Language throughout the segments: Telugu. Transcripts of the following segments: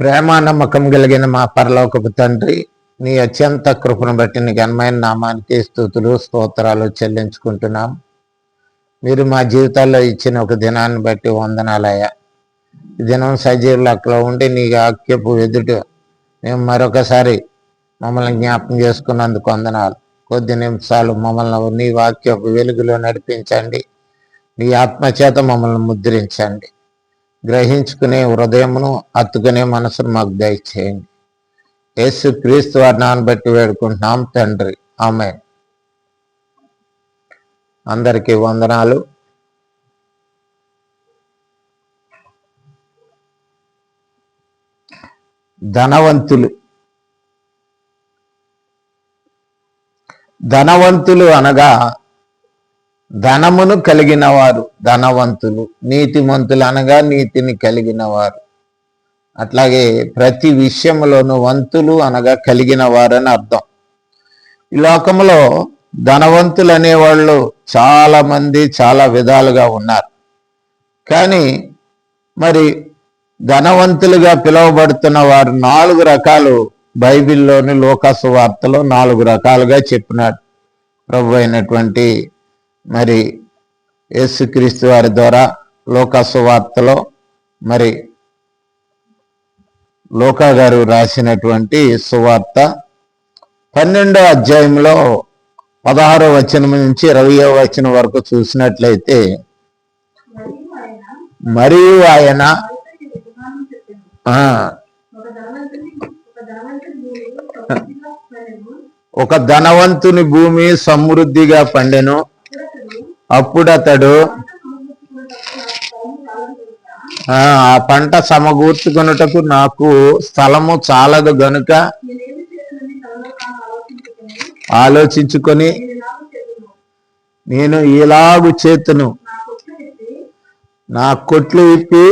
ప్రేమ నమ్మకం కలిగిన మా పరలోకపు తండ్రి, నీ అత్యంత కృపను బట్టి నీ ఘనమైన నామానికి స్తుతులు స్తోత్రాలు చెల్లించుకుంటున్నాం. మీరు మా జీవితాల్లో ఇచ్చిన ఒక దినాన్ని బట్టి వందనాలయ్యా. ఈ దినం సజీవులక్కలో ఉండి నీ వాక్యపు ఎదుట మేము మరొకసారి మమ్మల్ని జ్ఞాపకం చేసుకున్నందుకు వందనాలు. కొద్ది నిమిషాలు మమ్మల్ని నీ వాక్యపు వెలుగులో నడిపించండి. నీ ఆత్మచేత మమ్మల్ని ముద్రించండి. గ్రహించుకునే హృదయమును హత్తుకునే మనసును మాకు దయచేయండి. యేసు క్రీస్తు వారి నామమును బట్టి వేడుకుంటున్నాం తండ్రి, ఆమేన్. అందరికీ వందనాలు. ధనవంతులు అనగా ధనమును కలిగిన వారు ధనవంతులు, నీతిమంతులు అనగా నీతిని కలిగిన వారు. అట్లాగే ప్రతి విషయంలోనూ వంతులు అనగా కలిగిన వారని అర్థం. ఈ లోకంలో ధనవంతులు అనేవాళ్ళు చాలా మంది చాలా విధాలుగా ఉన్నారు. కానీ మరి ధనవంతులుగా పిలువబడుతున్న వారు 4 రకాలు బైబిల్లోని లోకాసు వార్తలో 4 రకాలుగా చెప్పినాడు ప్రభు అయినటువంటి మరి యేసుక్రీస్తు వారి ద్వారా. లోకాసు వార్తలో మరి లోకా గారు రాసినటువంటి సువార్త 12వ అధ్యాయంలో 16వ వచనం నుంచి 20వ వచనం వరకు చూసినట్లయితే, మరియు ఆయన ఒక ధనవంతుని భూమి సమృద్ధిగా పండెను. అప్పుడు అతడు ఆ పంట సమకూర్చుకొనుటకు నాకు స్థలము చాలదు గనుక ఆలోచించుకొని నేను ఇలాగు చేతును, నా కొట్లు విప్పి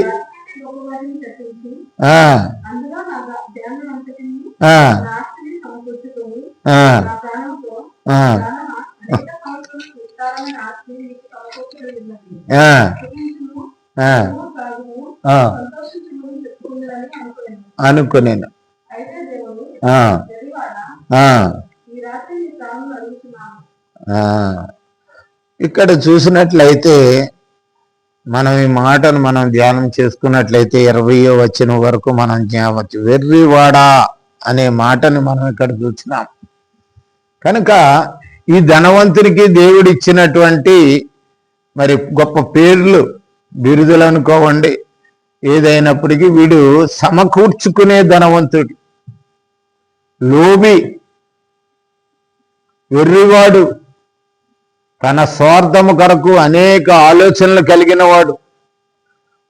అనుకునేను. ఇక్కడ చూసినట్లయితే మనం ఈ మాటను మనం ధ్యానం చేసుకున్నట్లయితే 20వ వచనం వరకు మనం జ్ఞాపకం, వెర్రివాడా అనే మాటను మనం ఇక్కడ చూసినాం. కనుక ఈ ధనవంతునికి దేవుడు ఇచ్చినటువంటి మరి గొప్ప పేర్లు, బిరుదులు అనుకోవండి, ఏదైనప్పటికీ వీడు సమకూర్చుకునే ధనవంతుడు, లోబి, వెర్రివాడు, తన స్వార్థము కొరకు అనేక ఆలోచనలు కలిగిన వాడు,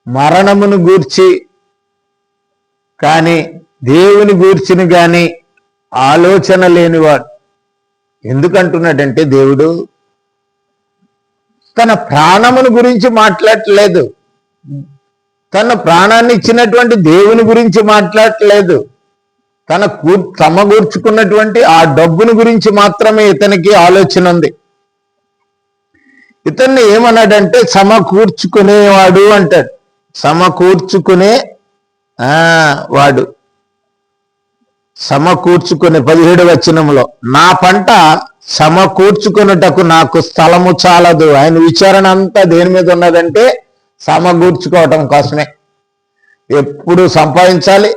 మరణమును గూర్చి కానీ దేవుని గూర్చిని కానీ ఆలోచన లేనివాడు. ఎందుకంటున్నాడంటే దేవుడు తన ప్రాణమును గురించి మాట్లాడట్లేదు, తన ప్రాణాన్ని ఇచ్చినటువంటి దేవుని గురించి మాట్లాడట్లేదు, సమకూర్చుకున్నటువంటి ఆ డబ్బును గురించి మాత్రమే ఇతనికి ఆలోచన ఉంది. ఇతన్ని ఏమన్నాడంటే సమకూర్చుకునేవాడు అంటాడు. సమకూర్చుకునే వాడు, సమకూర్చుకునే 17వ వచనంలో, నా పంట సమకూర్చుకున్నటకు నాకు స్థలము చాలదు. ఆయన విచారణ అంతా దేని మీద ఉన్నదంటే సమకూర్చుకోవటం కోసమే. ఎప్పుడు సంపాదించాలి,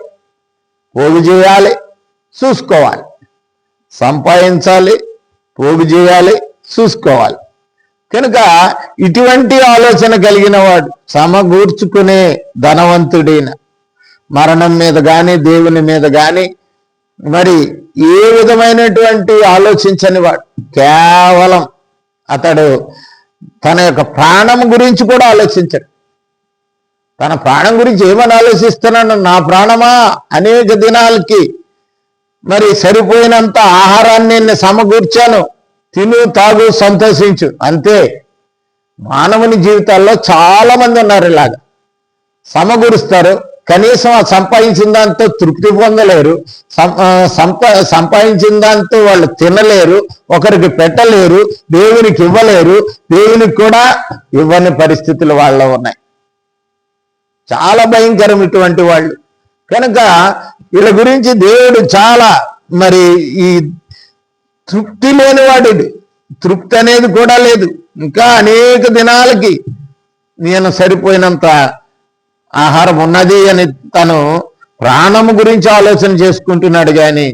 పోగు చేయాలి, చూసుకోవాలి. సంపాదించాలి, పోగు చేయాలి, చూసుకోవాలి. కనుక ఇటువంటి ఆలోచన కలిగిన వాడు సమకూర్చుకునే ధనవంతుడైన, మరణం మీద కానీ దేవుని మీద కానీ మరి ఏ విధమైనటువంటి ఆలోచించని వాడు. కేవలం అతడు తన యొక్క ప్రాణం గురించి కూడా ఆలోచించడు. తన ప్రాణం గురించి ఏమని ఆలోచిస్తున్నాడు? నా ప్రాణమా, అనేక దినాలకి మరి సరిపోయినంత ఆహారాన్ని నేను సమకూర్చాను, తిను, తాగు, సంతోషించు, అంతే. మానవుని జీవితాల్లో చాలా మంది ఉన్నారు ఇలాగా. సమకూరుస్తారు, కనీసం ఆ సంపాదించిన దాంతో తృప్తి పొందలేరు, సంపాదించిన దాంతో వాళ్ళు తినలేరు, ఒకరికి పెట్టలేరు, దేవునికి ఇవ్వలేరు, దేవునికి కూడా ఇవ్వని పరిస్థితులు వాళ్ళలో ఉన్నాయి. చాలా భయంకరం ఇటువంటి వాళ్ళు. కనుక వీళ్ళ గురించి దేవుడు చాలా మరి ఈ తృప్తి లేనివాడు, తృప్తి అనేది కూడా లేదు. ఇంకా అనేక దినాలకి నేను సరిపోయినంత ఆహారం ఉన్నది అని తను ప్రాణము గురించి ఆలోచన చేసుకుంటున్నాడు. కానీ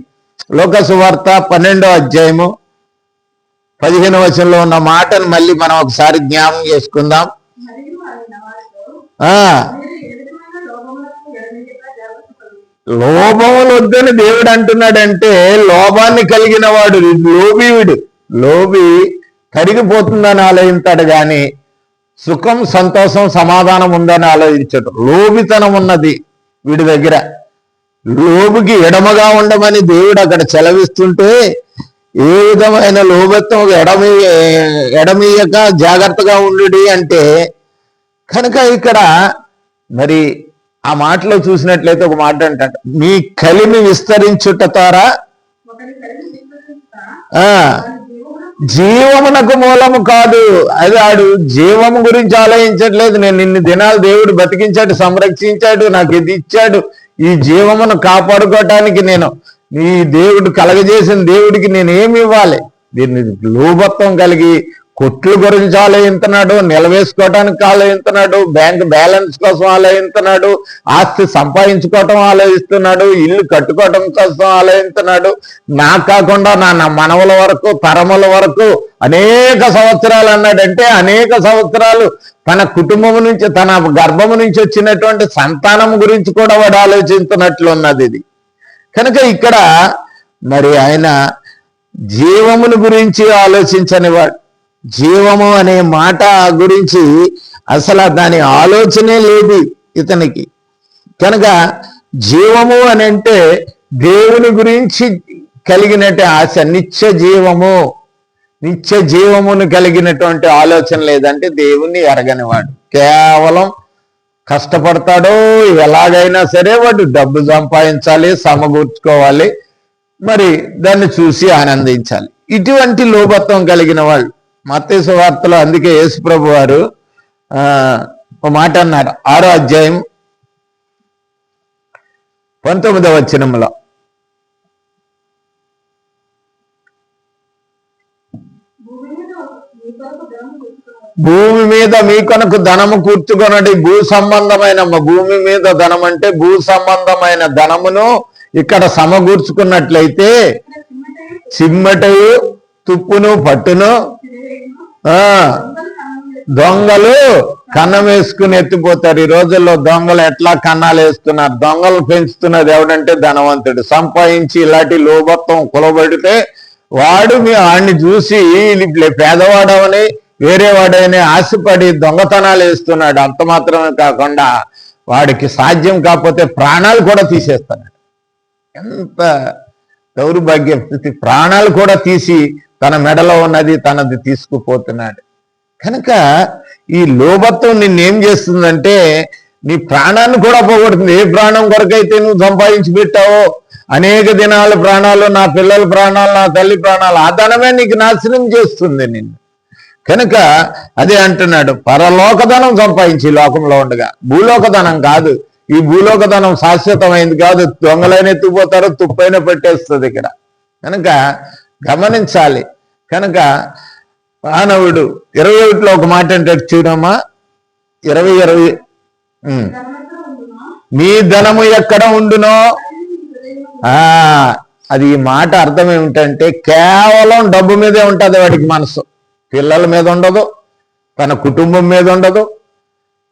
లోకసువార్త 12వ అధ్యాయము 15వ వచనంలో ఉన్న మాటను మళ్ళీ మనం ఒకసారి జ్ఞాపకం చేసుకుందాం. లోభములు వద్దని దేవుడు అంటున్నాడంటే లోభాన్ని కలిగిన వాడు లోభీవుడు. లోభి కరిగిపోతుందని ఆలోచిస్తాడు కానీ సుఖం, సంతోషం, సమాధానం ఉందని ఆలోచించడు. లోభితనం ఉన్నది వీడి దగ్గర. లోబుకి ఎడమగా ఉండమని దేవుడు అక్కడ చెలవిస్తుంటే ఏ విధమైన లోభత్వం ఎడమీయక జాగ్రత్తగా ఉండు అంటే కనుక ఇక్కడ మరి ఆ మాటలో చూసినట్లయితే ఒక మాట అంటాడు, మీ కలిమి విస్తరించుట ద్వారా జీవమునకు మూలము కాదు. అది ఆడు జీవము గురించి ఆలోచించట్లేదు. నేను ఇన్ని దినాలు దేవుడు బతికించాడు, సంరక్షించాడు, నాకు ఇది ఇచ్చాడు, ఈ జీవమును కాపాడుకోవటానికి నేను ఈ దేవుడు కలగజేసిన దేవుడికి నేను ఏమి ఇవ్వాలి? దీన్ని లోభత్వం కలిగి కొట్లు గురించి ఆలోచిస్తున్నాడు, నిలవేసుకోవటానికి ఆలోచిస్తున్నాడు, బ్యాంక్ బ్యాలెన్స్ కోసం ఆలోచిస్తున్నాడు, ఆస్తి సంపాదించుకోవటం ఆలోచిస్తున్నాడు, ఇల్లు కట్టుకోవటం కోసం ఆలోచిస్తున్నాడు. నాకు కాకుండా నా మనవల వరకు, తరముల వరకు అనేక సంవత్సరాలు అన్నాడంటే అనేక సంవత్సరాలు తన కుటుంబం నుంచి, తన గర్భము నుంచి వచ్చినటువంటి సంతానం గురించి కూడా వాడు ఆలోచిస్తున్నట్లు ఉన్నది ఇది. కనుక ఇక్కడ మరి ఆయన జీవమును గురించి ఆలోచించని వాడు. జీవము అనే మాట గురించి అసలు దాని ఆలోచనే లేదు ఇతనికి. కనుక జీవము అని అంటే దేవుని గురించి కలిగినట్టు ఆశ, నిత్య జీవమును కలిగినటువంటి ఆలోచన లేదంటే దేవుణ్ణి ఎరగనివాడు. కేవలం కష్టపడతాడో ఎలాగైనా సరే వాడు డబ్బు సంపాదించాలి, సమకూర్చుకోవాలి, మరి దాన్ని చూసి ఆనందించాలి. ఇటువంటి లోభత్వం కలిగిన వాళ్ళు మత్తయి సువార్తలో అందుకే యేసు ప్రభు వారు ఒక మాట అన్నారు. 6వ అధ్యాయం 19వ వచనంలో, భూమి మీద మీ కొరకు ధనము కూర్చుకొనడి. భూ సంబంధమైన, భూమి మీద ధనం అంటే భూ సంబంధమైన ధనమును ఇక్కడ సమకూర్చుకున్నట్లయితే చిమ్మటయు, తుప్పును, పట్టును దొంగలు కన్నం వేసుకుని ఎత్తిపోతారు. ఈ రోజుల్లో దొంగలు ఎట్లా కన్నాలు వేస్తున్నారు? దొంగలు పెంచుతున్నది ఎవడంటే ధనవంతుడు. సంపాదించి ఇలాంటి లోభత్వం కులబడితే వాడు వాడిని చూసి పేదవాడవని వేరే వాడని ఆశపడి దొంగతనాలు వేస్తున్నాడు. అంత మాత్రమే కాకుండా వాడికి సాధ్యం కాకపోతే ప్రాణాలు కూడా తీసేస్తున్నాడు. ఎంత దౌర్భాగ్య స్థితి! ప్రాణాలు కూడా తీసి తన మెడలో ఉన్నది తనది తీసుకుపోతున్నాడు. కనుక ఈ లోభత్వం నిన్నేం చేస్తుందంటే నీ ప్రాణాన్ని కూడా పోగొడుతుంది. ఏ ప్రాణం కొరకైతే నువ్వు సంపాదించి పెట్టావో, అనేక దినాల ప్రాణాలు, నా పిల్లల ప్రాణాలు, నా తల్లి ప్రాణాలు, ఆ ధనమే నీకు నాశనం చేస్తుంది నిన్ను. కనుక అదే అంటున్నాడు, పరలోక ధనం సంపాదించి లోకంలో ఉండగా, భూలోక ధనం కాదు. ఈ భూలోక ధనం శాశ్వతమైంది కాదు. దొంగలైన ఎత్తుకుపోతారు, తుప్పైన పెట్టేస్తుంది ఇక్కడ. కనుక గమనించాలి. కనుక మానవుడు 21లో ఒక మాట అంటే చూడమ్మా, 20 మీ ధనము ఎక్కడ ఉండునో, అది ఈ మాట అర్థం ఏమిటంటే కేవలం డబ్బు మీదే ఉంటుంది వాడికి మనసు. పిల్లల మీద ఉండదు, తన కుటుంబం మీద ఉండదు,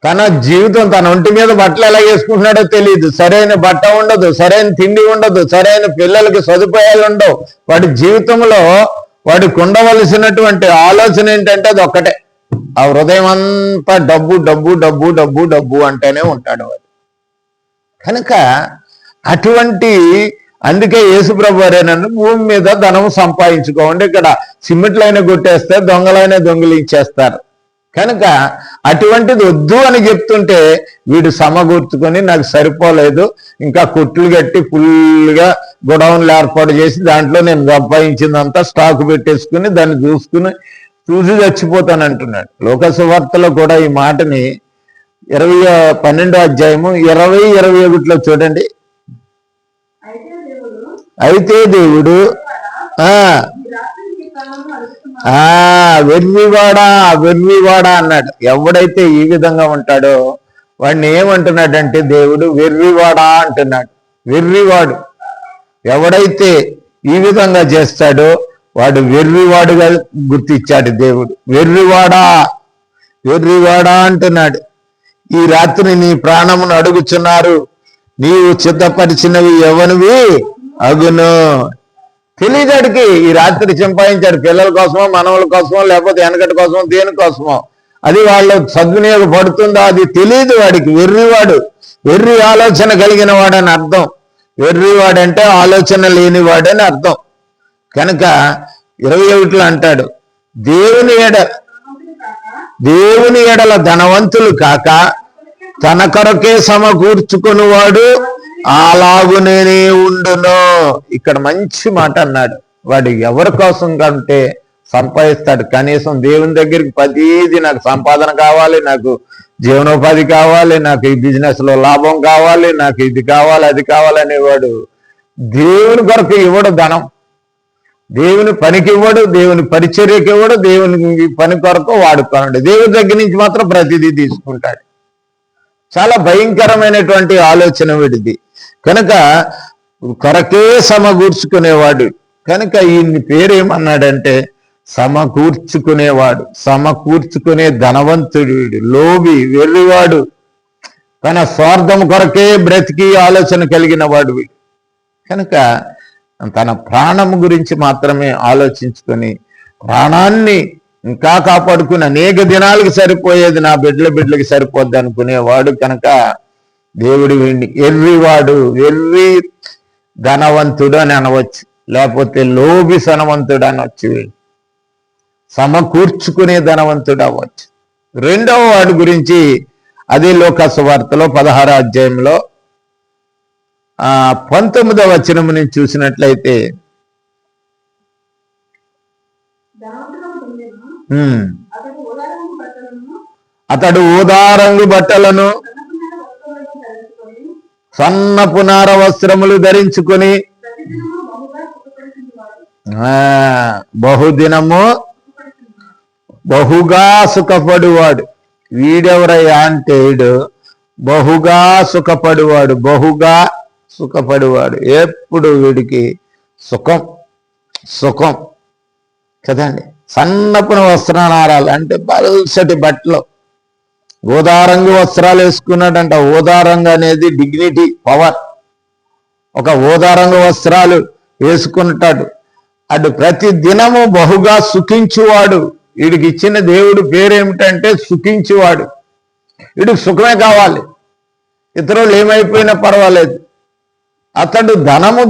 తన జీవితం, తన ఒంటి మీద బట్టలు ఎలా వేసుకుంటున్నాడో తెలియదు, సరైన బట్ట ఉండదు, సరైన తిండి ఉండదు, సరైన పిల్లలకి సదుపాయాలు ఉండవు. వాడి జీవితంలో వాడికి ఉండవలసినటువంటి ఆలోచన ఏంటంటే అది ఒక్కటే, ఆ హృదయం అంతా డబ్బు డబ్బు డబ్బు డబ్బు డబ్బు అంటేనే ఉంటాడు వాడు. కనుక అటువంటి, అందుకే యేసుప్రభు వారేనన్ను భూమి మీద ధనం సంపాదించుకోండి, ఇక్కడ సిమెంట్లైనా కొట్టేస్తే దొంగలైనా దొంగిలించేస్తారు. కనుక అటువంటిది వద్దు అని చెప్తుంటే వీడు సమకూర్చుకొని నాకు సరిపోలేదు, ఇంకా కొట్లు కట్టి ఫుల్గా గొడౌన్లు ఏర్పాటు చేసి దాంట్లో నేను సంపాదించిందంతా స్టాక్ పెట్టేసుకుని దాన్ని చూసి చచ్చిపోతాను అంటున్నాడు. లోకసువార్తలో కూడా ఈ మాటని 12వ అధ్యాయము 20-21లో చూడండి. అయితే దేవుడు వెర్రివాడా అన్నాడు. ఎవడైతే ఈ విధంగా ఉంటాడో వాడిని ఏమంటున్నాడంటే దేవుడు వెర్రివాడా అంటున్నాడు. వెర్రివాడు ఎవడైతే ఈ విధంగా చేస్తాడో వాడు వెర్రివాడుగా గుర్తించాడు దేవుడు. వెర్రివాడా అంటున్నాడు. ఈ రాత్రి నీ ప్రాణమును అడుగుచున్నారు, నీవు సిద్ధపరిచినవి ఎవనివి అగును. తెలియదాడికి ఈ రాత్రి సంపాదించాడు. పిల్లల కోసమో, మనవల కోసమో, లేకపోతే వెనకటి కోసమో, దేనికోసమో. అది వాళ్ళు సద్వినియోగపడుతుందో అది తెలియదు వాడికి. వెర్రివాడు, వెర్రి ఆలోచన కలిగిన వాడని అర్థం. వెర్రివాడంటే ఆలోచన లేనివాడని అర్థం. కనుక 21లో అంటాడు, దేవుని ఎడల ధనవంతులు కాక తన కొరకే సమకూర్చుకునివాడు అలాగునే ఉండును. ఇక్కడ మంచి మాట అన్నాడు. వాడు ఎవరి కోసం కంటే సంపాదిస్తాడు. కనీసం దేవుని దగ్గరికి ప్రతిదీ నాకు సంపాదన కావాలి, నాకు జీవనోపాధి కావాలి, నాకు ఈ బిజినెస్ లో లాభం కావాలి, నాకు ఇది కావాలి, అది కావాలనేవాడు దేవుని కొరకు ఇవ్వడు ధనం. దేవుని పనికి ఇవ్వడు, దేవుని పరిచర్యకి ఇవ్వడు, దేవుని పని కొరకు వాడుకోనండి. దేవుని దగ్గర నుంచి మాత్రం ప్రతిదీ తీసుకుంటాడు. చాలా భయంకరమైనటువంటి ఆలోచన వీడిది. కనుక కొరకే సమకూర్చుకునేవాడు. కనుక ఈయన్ని పేరేమన్నాడంటే సమకూర్చుకునేవాడు, సమకూర్చుకునే ధనవంతుడు వీడు. లోబి, వెర్రివాడు, తన స్వార్థం కొరకే బ్రతికి ఆలోచన కలిగిన వాడు వీడు. కనుక తన ప్రాణం గురించి మాత్రమే ఆలోచించుకొని ప్రాణాన్ని ఇంకా కాపాడుకుని అనేక దినాలకి సరిపోయేది నా బిడ్డలకి సరిపోద్ది అనుకునేవాడు. కనుక దేవుడు వీడిని ఎర్రివాడు, వెర్రి ధనవంతుడు అని అనవచ్చు, లేకపోతే లోబి ధనవంతుడు అనవచ్చు, సమకూర్చుకునే ధనవంతుడు అవ్వచ్చు. రెండవ వాడి గురించి అదే లోకాసు వార్తలో 16వ అధ్యాయంలో 19వ వచనం నుంచి చూసినట్లయితే అతడు ఊదారంగు బట్టలను సన్నపు నార వస్త్రములు ధరించుకొని బహుదినము బహుగా సుఖపడువాడు. వీడెవరయ్యా అంటే బహుగా సుఖపడువాడు, బహుగా సుఖపడువాడు. ఎప్పుడు వీడికి సుఖం సుఖం కదండి. సన్నపున వస్త్రనారాలు అంటే పల్సటి బట్టలు, ఊదారంగు వస్త్రాలు వేసుకున్నాడంట. ఊదారంగు అనేది డిగ్నిటీ, పవర్. ఒక ఊదారంగు వస్త్రాలు వేసుకుంటాడు. అటు ప్రతి దినము బహుగా సుఖించువాడు. వీడికి ఇచ్చిన దేవుడు పేరేమిటంటే సుఖించువాడు. వీడికి సుఖమే కావాలి, ఇతరులు ఏమైపోయినా పర్వాలేదు. అతడు ధనము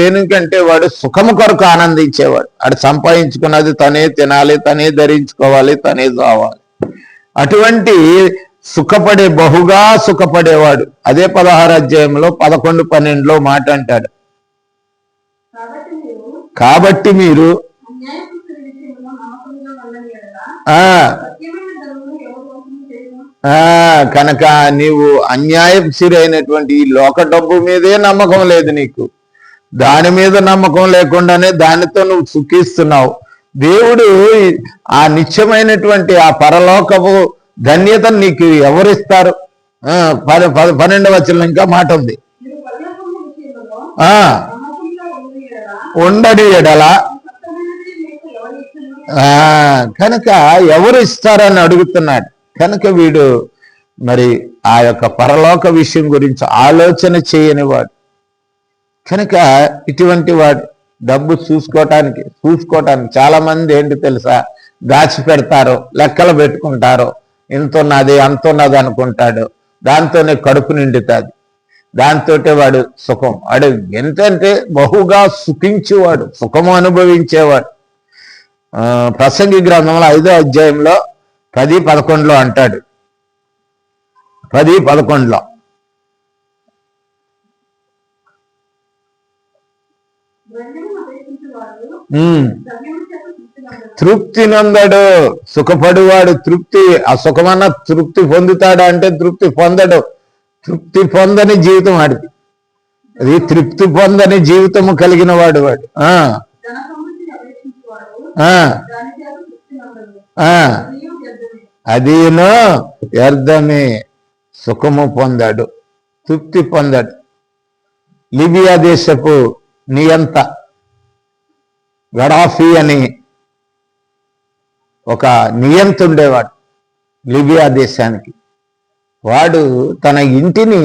దేనికంటే వాడు సుఖము కొరకు ఆనందించేవాడు. అటు సంపాదించుకున్నది తనే తినాలి, తనే ధరించుకోవాలి, తనే చావాలి. అటువంటి సుఖపడే, బహుగా సుఖపడేవాడు. అదే 16వ అధ్యాయంలో 11, 12లో మాట అంటాడు, కాబట్టి మీరు కనుక నీవు అన్యాయశిరి అయినటువంటి ఈ లోక డబ్బు మీదే నమ్మకం లేదు నీకు. దాని మీద నమ్మకం లేకుండానే దానితో నువ్వు సుఖిస్తున్నావు. దేవుడు ఆ నిత్యమైనటువంటి ఆ పరలోకపు ధన్యతను నీకు ఎవరిస్తారు? 12వ వచనంలో ఇంకా మాట ఉంది, ఉండడి ఎడల. కనుక ఎవరు ఇస్తారని అడుగుతున్నాడు. కనుక వీడు మరి ఆ యొక్క పరలోక విషయం గురించి ఆలోచన చేయనివాడు. కనుక ఇటువంటి వాడు డబ్బు చూసుకోవటానికి చాలా మంది ఏంటి తెలుసా, దాచి పెడతారో, లెక్కలు పెట్టుకుంటారో, ఇంతున్నది అంతున్నది అనుకుంటాడు. దాంతోనే కడుపు నిండుతుంది, దాంతో వాడు సుఖం. వాడు ఎంతంటే బహుగా సుఖించేవాడు, సుఖము అనుభవించేవాడు. ప్రసంగి గ్రంథంలో 5వ అధ్యాయంలో 10, 11లో అంటాడు. 10, 11లో తృప్తి నందడు, సుఖపడువాడు. తృప్తి, ఆ సుఖమన్న తృప్తి పొందుతాడా అంటే తృప్తి పొందడు. తృప్తి పొందని జీవితం ఆడిది. అది తృప్తి పొందని జీవితము కలిగిన వాడు వాడు. అదిను వ్యర్థమే, సుఖము పొందాడు, తృప్తి పొందాడు. లిబియా దేశపు నియంత గడాఫీ అని ఒక నియంత ఉండేవాడు లిబియా దేశానికి. వాడు తన ఇంటిని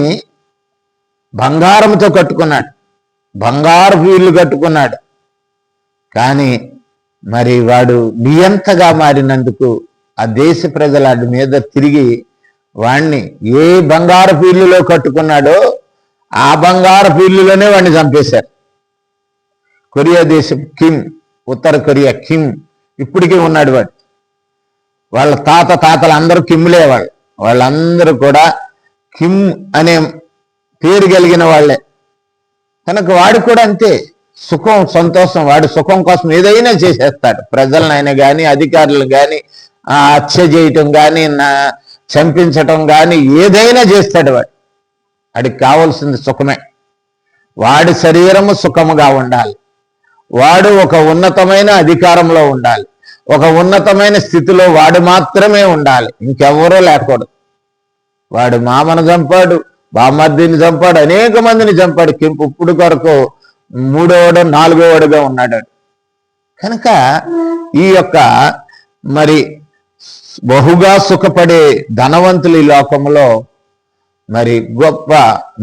బంగారంతో కట్టుకున్నాడు, బంగారపు ఇల్లు కట్టుకున్నాడు. కానీ మరి వాడు నియంతగా మారినందుకు ఆ దేశ ప్రజల మీద తిరిగి వాణ్ణి ఏ బంగారపు ఇల్లులో కట్టుకున్నాడో ఆ బంగారపు ఇల్లులోనే వాడిని చంపేశారు. కొరియా దేశం కిమ్, ఉత్తర కొరియా కిమ్ ఇప్పటికీ ఉన్నాడు వాడు. వాళ్ళ తాతలు అందరూ కిమ్లే, వాళ్ళందరూ కూడా కిమ్ అనే పేరు కలిగిన వాళ్ళే. కనుక వాడు కూడా అంతే, సుఖం సంతోషం, వాడు సుఖం కోసం ఏదైనా చేసేస్తాడు. ప్రజలనైనా కానీ అధికారులు కానీ హత్య చేయటం కానీ చంపించటం కానీ ఏదైనా చేస్తాడు వాడు. వాడికి కావాల్సింది సుఖమే. వాడి శరీరము సుఖముగా ఉండాలి, వాడు ఒక ఉన్నతమైన అధికారంలో ఉండాలి, ఒక ఉన్నతమైన స్థితిలో వాడు మాత్రమే ఉండాలి, ఇంకెవరూ లేకూడదు. వాడు మామను చంపాడు, బామర్దిని చంపాడు, అనేక మందిని చంపాడు. ఇప్పుడు వరకు 3వ 4వగా ఉన్నాడు. కనుక ఈ యొక్క మరి బహుగా సుఖపడే ధనవంతులు ఈ లోకంలో మరి గొప్ప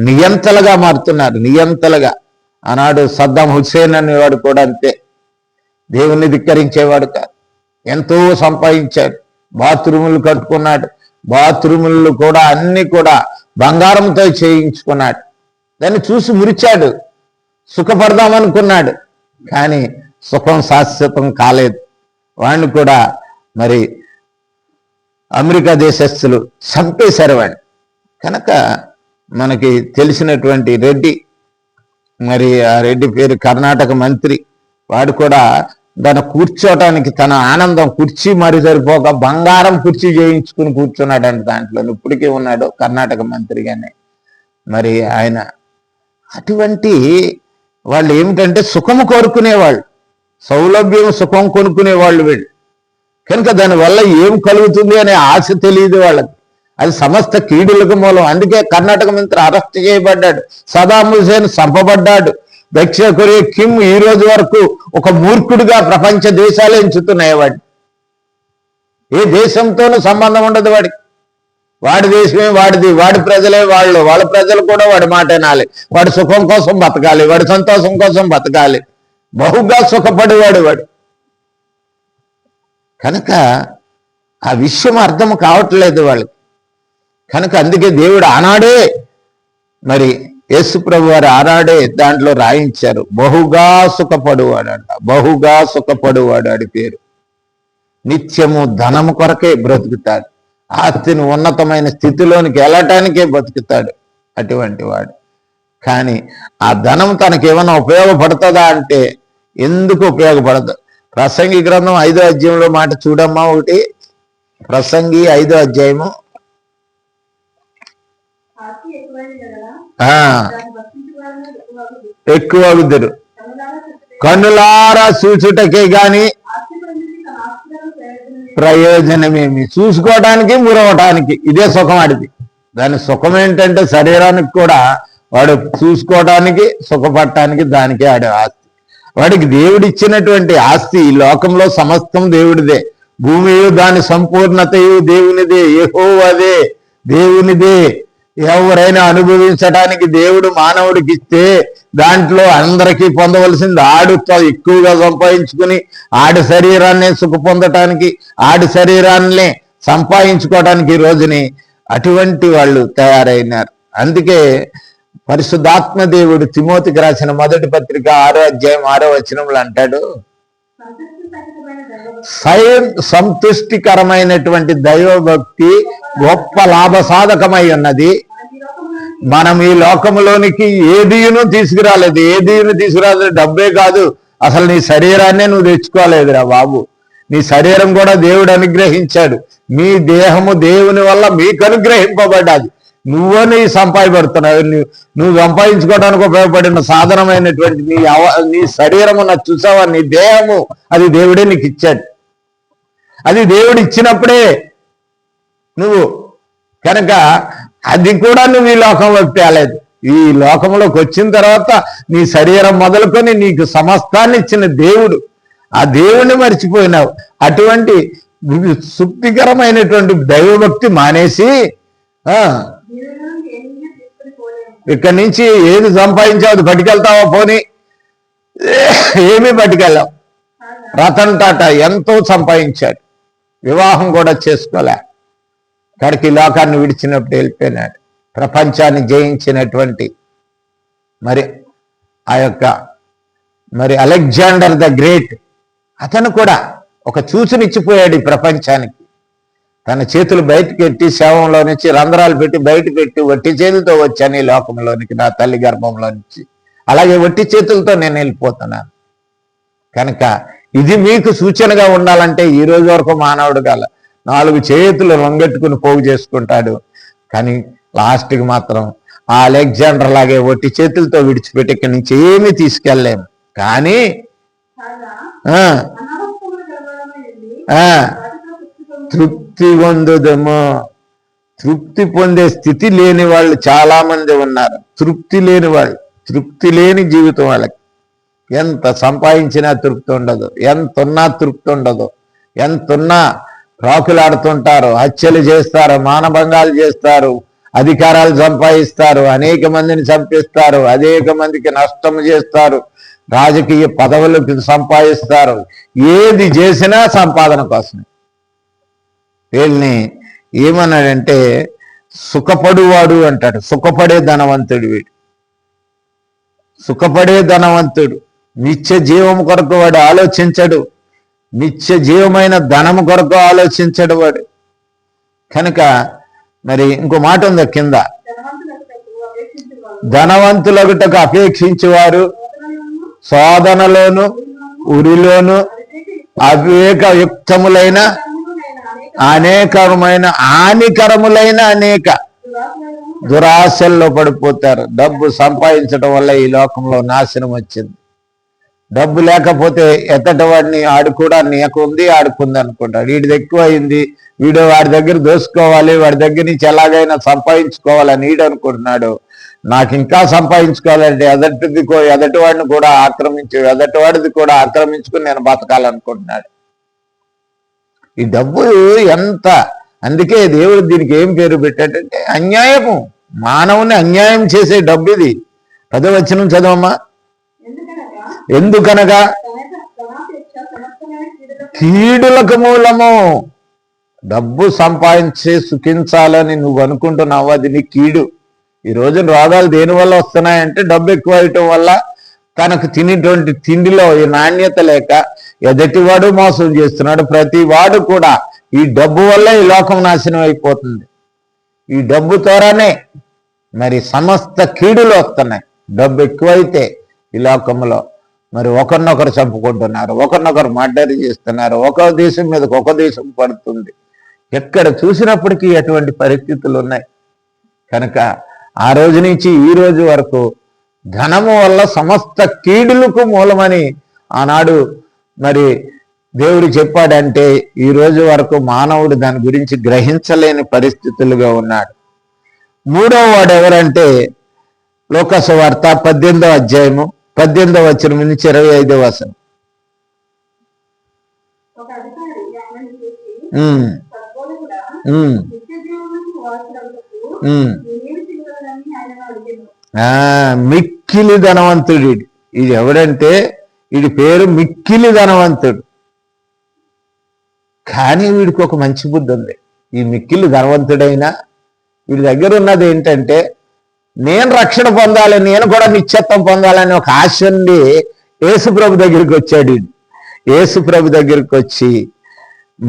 నియంతలుగా మారుతున్నారు, నియంతలుగా. ఆనాడు సద్దాం హుస్సేన్ అనేవాడు కూడా అంతే, దేవుణ్ణి ధిక్కరించేవాడు కాదు, ఎంతో సంపాదించాడు, బాత్రూములు కట్టుకున్నాడు, బాత్రూములు కూడా అన్ని కూడా బంగారంతో చేయించుకున్నాడు. దాన్ని చూసి మురిచాడు, సుఖపడదామనుకున్నాడు. కానీ సుఖం శాశ్వతం కాలేదు. వాడిని కూడా మరి అమెరికా దేశస్థులు చంపేశారు వాడిని. కనుక మనకి తెలిసినటువంటి రెడ్డి, మరి ఆ రెడ్డి పేరు కర్ణాటక మంత్రి, వాడు కూడా దాన్ని కూర్చోటానికి తన ఆనందం, కుర్చీ మరి సరిపోక బంగారం కుర్చీ చేయించుకుని కూర్చున్నాడంట. దాంట్లో ఇప్పటికీ ఉన్నాడు కర్ణాటక మంత్రిగానే. మరి ఆయన అటువంటి వాళ్ళు ఏమిటంటే సుఖము కోరుకునేవాళ్ళు, సౌలభ్యం సుఖం కొనుక్కునేవాళ్ళు వీళ్ళు. కనుక దానివల్ల ఏం కలుగుతుంది అనే ఆశ తెలియదు వాళ్ళకి, అది సమస్త కీడులకు మూలం. అందుకే కర్ణాటక మంత్రి అరెస్ట్ చేయబడ్డాడు, సదాం హుసేన్ చంపబడ్డాడు. దక్షిణ కొరియా కిమ్ ఈ రోజు వరకు ఒక మూర్ఖుడిగా ప్రపంచ దేశాలు ఎంచుతున్నాయి వాడిని. ఏ దేశంతోనూ సంబంధం ఉండదు వాడికి, వాడి దేశమే వాడిది, వాడి ప్రజలే వాళ్ళ ప్రజలు కూడా వాడి మాట వినాలి, వాడి సుఖం కోసం బతకాలి, వాడి సంతోషం కోసం బతకాలి, బహుగా సుఖపడేవాడు వాడు. కనుక ఆ విషయం అర్థం కావట్లేదు వాళ్ళకి. కనుక అందుకే దేవుడు ఆనాడే మరి యేసు ప్రభు వారు ఆనాడే దాంట్లో రాయించారు, బహుగా సుఖపడువాడు అంట, బహుగా సుఖపడువాడు వాడి పేరు. నిత్యము ధనము కొరకే బ్రతుకుతాడు, ఆస్తిని ఉన్నతమైన స్థితిలోనికి వెళ్ళటానికే బతుకుతాడు అటువంటి వాడు. కానీ ఆ ధనం తనకి ఏమైనా ఉపయోగపడుతుందా అంటే ఎందుకు ఉపయోగపడదు. ప్రసంగి గ్రంథం 5వ అధ్యాయంలో మాట చూడమ్మా, ఒకటి ప్రసంగి 5వ అధ్యాయము. ఎక్కువ అగుదురు, కన్నులారా చూచుటకే గాని ప్రయోజనమేమి. చూసుకోవటానికి మురవటానికి ఇదే సుఖం ఆడిది. దాని సుఖం ఏంటంటే శరీరానికి కూడా వాడు చూసుకోవటానికి సుఖపడటానికి దానికే ఆడే ఆస్తి. వాడికి దేవుడిచ్చినటువంటి ఆస్తి ఈ లోకంలో సమస్తం దేవుడిదే, భూమియు దాని సంపూర్ణతయు దేవునిదే, యెహోవాదే, దేవునిదే. ఎవరైనా అనుభవించడానికి దేవుడు మానవుడికి ఇస్తే దాంట్లో అందరికీ పొందవలసింది ఆడు ఎక్కువగా సంపాదించుకుని ఆడి శరీరాన్ని సుఖ పొందటానికి, ఆడి శరీరాన్ని సంపాదించుకోవడానికి ఈ రోజుని అటువంటి వాళ్ళు తయారైనారు. అందుకే పరిశుద్ధాత్మ దేవుడు తిమోతికి రాసిన 1వ పత్రిక 6వ అధ్యాయం 6వ వచనంలో అంటాడు, సంతుష్టికరమైనటువంటి దైవభక్తి గొప్ప లాభసాధకమై ఉన్నది. మనం ఈ లోకంలోనికి ఏదీను తీసుకురాలేదు, డబ్బే కాదు, అసలు నీ శరీరాన్నే నువ్వు తెచ్చుకోలేదురా బాబు. నీ శరీరం కూడా దేవుడు అనుగ్రహించాడు, మీ దేహము దేవుని వల్ల మీకు అనుగ్రహింపబడ్డది. నువ్వని సంపాదిపడుతున్నావు. నువ్వు సంపాదించుకోవడానికి ఉపయోగపడిన సాధనమైనటువంటి నీ శరీరము నా చూసావా, నీ దేహము, అది దేవుడే నీకు ఇచ్చాడు. అది దేవుడు ఇచ్చినప్పుడే నువ్వు కనుక అది కూడా నువ్వు ఈ లోకంలోకి తేలేదు. ఈ లోకంలోకి వచ్చిన తర్వాత నీ శరీరం మొదలుకొని నీకు సమస్తాన్ని ఇచ్చిన దేవుడు, ఆ దేవుణ్ణి మర్చిపోయినావు. అటువంటి సుప్తికరమైనటువంటి దైవభక్తి మానేసి ఇక్కడి నుంచి ఏది సంపాదించావు అది పట్టుకెళ్తావా? పోనీ ఏమీ పట్టుకెళ్ళావు. రతన్ టాటా ఎంతో సంపాదించాడు, వివాహం కూడా చేసుకోలే, కడికి లోకాన్ని విడిచినప్పుడు వెళ్ళిపోయినాడు. ప్రపంచాన్ని జయించినటువంటి మరి ఆ యొక్క మరి అలెగ్జాండర్ ద గ్రేట్, అతను కూడా ఒక చూసునిచ్చిపోయాడు ఈ ప్రపంచానికి. తన చేతులు బయటకు ఎట్టి శవంలో నుంచి రంధ్రాలు పెట్టి బయట పెట్టి వట్టి చేతులతో వచ్చాను ఈ లోకంలోనికి, నా తల్లి గర్భంలో నుంచి. అలాగే వట్టి చేతులతో నేను వెళ్ళిపోతున్నాను. కనుక ఇది మీకు సూచనగా ఉండాలంటే ఈ రోజు వరకు మానవుడు గల 4 చేతులు లొంగెట్టుకుని పోగు చేసుకుంటాడు. కానీ లాస్ట్కి మాత్రం ఆ అలెగ్జాండర్ లాగే వట్టి చేతులతో విడిచిపెట్టి ఇక్కడి నుంచి ఏమీ తీసుకెళ్ళలేము. కానీ తృప్తి పొందుదము. తృప్తి పొందే స్థితి లేని వాళ్ళు చాలా మంది ఉన్నారు. తృప్తి లేని వాళ్ళు, తృప్తి లేని జీవితం వాళ్ళకి. ఎంత సంపాదించినా తృప్తి ఉండదు, ఎంతున్నా తృప్తి ఉండదు. ఎంతున్నా ప్రాకులాడుతుంటారు, హత్యలు చేస్తారు, మానభంగాలు చేస్తారు, అధికారాలు సంపాదిస్తారు, అనేక మందిని చంపిస్తారు, అనేక మందికి నష్టం చేస్తారు, రాజకీయ పదవులకు సంపాదిస్తారు. ఏది చేసినా సంపాదన కోసమే. వీళ్ళని ఏమన్నాడంటే సుఖపడువాడు అంటాడు. సుఖపడే ధనవంతుడు వీడు, సుఖపడే ధనవంతుడు. నిత్య జీవము కొరకు వాడు ఆలోచించడు, నిత్య జీవమైన ధనము కొరకు ఆలోచించడు వాడు. కనుక మరి ఇంకో మాట ఉంది కింద, ధనవంతులగుటకు అపేక్షించేవారు శోధనలోను ఉరిలోను అవివేకయుక్తములైన అనేకమైన హానికరములైన అనేక దురాశల్లో పడిపోతారు. డబ్బు సంపాదించడం వల్ల ఈ లోకంలో నాశనం వచ్చింది. డబ్బు లేకపోతే ఎత్తటి వాడిని ఆడుకోడా నీకుంది ఆడుకుంది అనుకుంటాడు. వీడిది ఎక్కువ అయింది, వీడు వాడి దగ్గర దోసుకోవాలి, వాడి దగ్గర నుంచి ఎలాగైనా సంపాదించుకోవాలని వీడు అనుకుంటున్నాడు. నాకు ఇంకా సంపాదించుకోవాలంటే ఎదటి వాడిని కూడా ఎదటి వాడిది కూడా ఆక్రమించుకుని నేను బతకాలనుకుంటున్నాడు. ఈ డబ్బు ఎంత, అందుకే దేవుడు దీనికి ఏం పేరు పెట్టాడంటే అన్యాయము. మానవుని అన్యాయం చేసే డబ్బు ఇది. 10వ వచనం చదవమ్మా. ఎందుకనగా కీడులకు మూలము. డబ్బు సంపాదించి సుఖించాలని నువ్వు అనుకుంటున్నావు, అది నీ కీడు. ఈ రోజు రోగాలు దేనివల్ల వస్తున్నాయంటే డబ్బు ఎక్కువ అవటం వల్ల. తనకు తినేటువంటి తిండిలో ఈ నాణ్యత లేక ఎదటివాడు మోసం చేస్తున్నాడు. ప్రతి వాడు కూడా ఈ డబ్బు వల్ల ఈ లోకం నాశనం అయిపోతుంది. ఈ డబ్బు ద్వారానే మరి సమస్త కీడులు వస్తున్నాయి. డబ్బు ఎక్కువైతే ఈ లోకంలో మరి ఒకరినొకరు చంపుకుంటున్నారు, ఒకరినొకరు మర్డర్ చేస్తున్నారు, ఒక దేశం మీదకి ఒక దేశం పడుతుంది. ఎక్కడ చూసినప్పటికీ అటువంటి పరిస్థితులు ఉన్నాయి. కనుక ఆ రోజు నుంచి ఈ రోజు వరకు ధనము వల్ల సమస్త కీడులకు మూలమని ఆనాడు మరి దేవుడు చెప్పాడంటే ఈ రోజు వరకు మానవుడు దాని గురించి గ్రహించలేని పరిస్థితులుగా ఉన్నాడు. 3వ వాడు ఎవరంటే లోకాసు వార్త 18వ అధ్యాయము 18వ వచనం నుంచి 25వ వచనం. మిక్కిలి ధనవంతుడు. ఇది ఎవడంటే వీడి పేరు మిక్కిలి ధనవంతుడు. కానీ వీడికి ఒక మంచి బుద్ధి ఉంది. ఈ మిక్కిలి ధనవంతుడైనా వీడి దగ్గర ఉన్నది ఏంటంటే నేను రక్షణ పొందాలి, నేను కూడా నిత్యత్వం పొందాలని ఒక ఆశ ఉండి యేసుప్రభు దగ్గరికి వచ్చాడు. యేసుప్రభు దగ్గరికి వచ్చి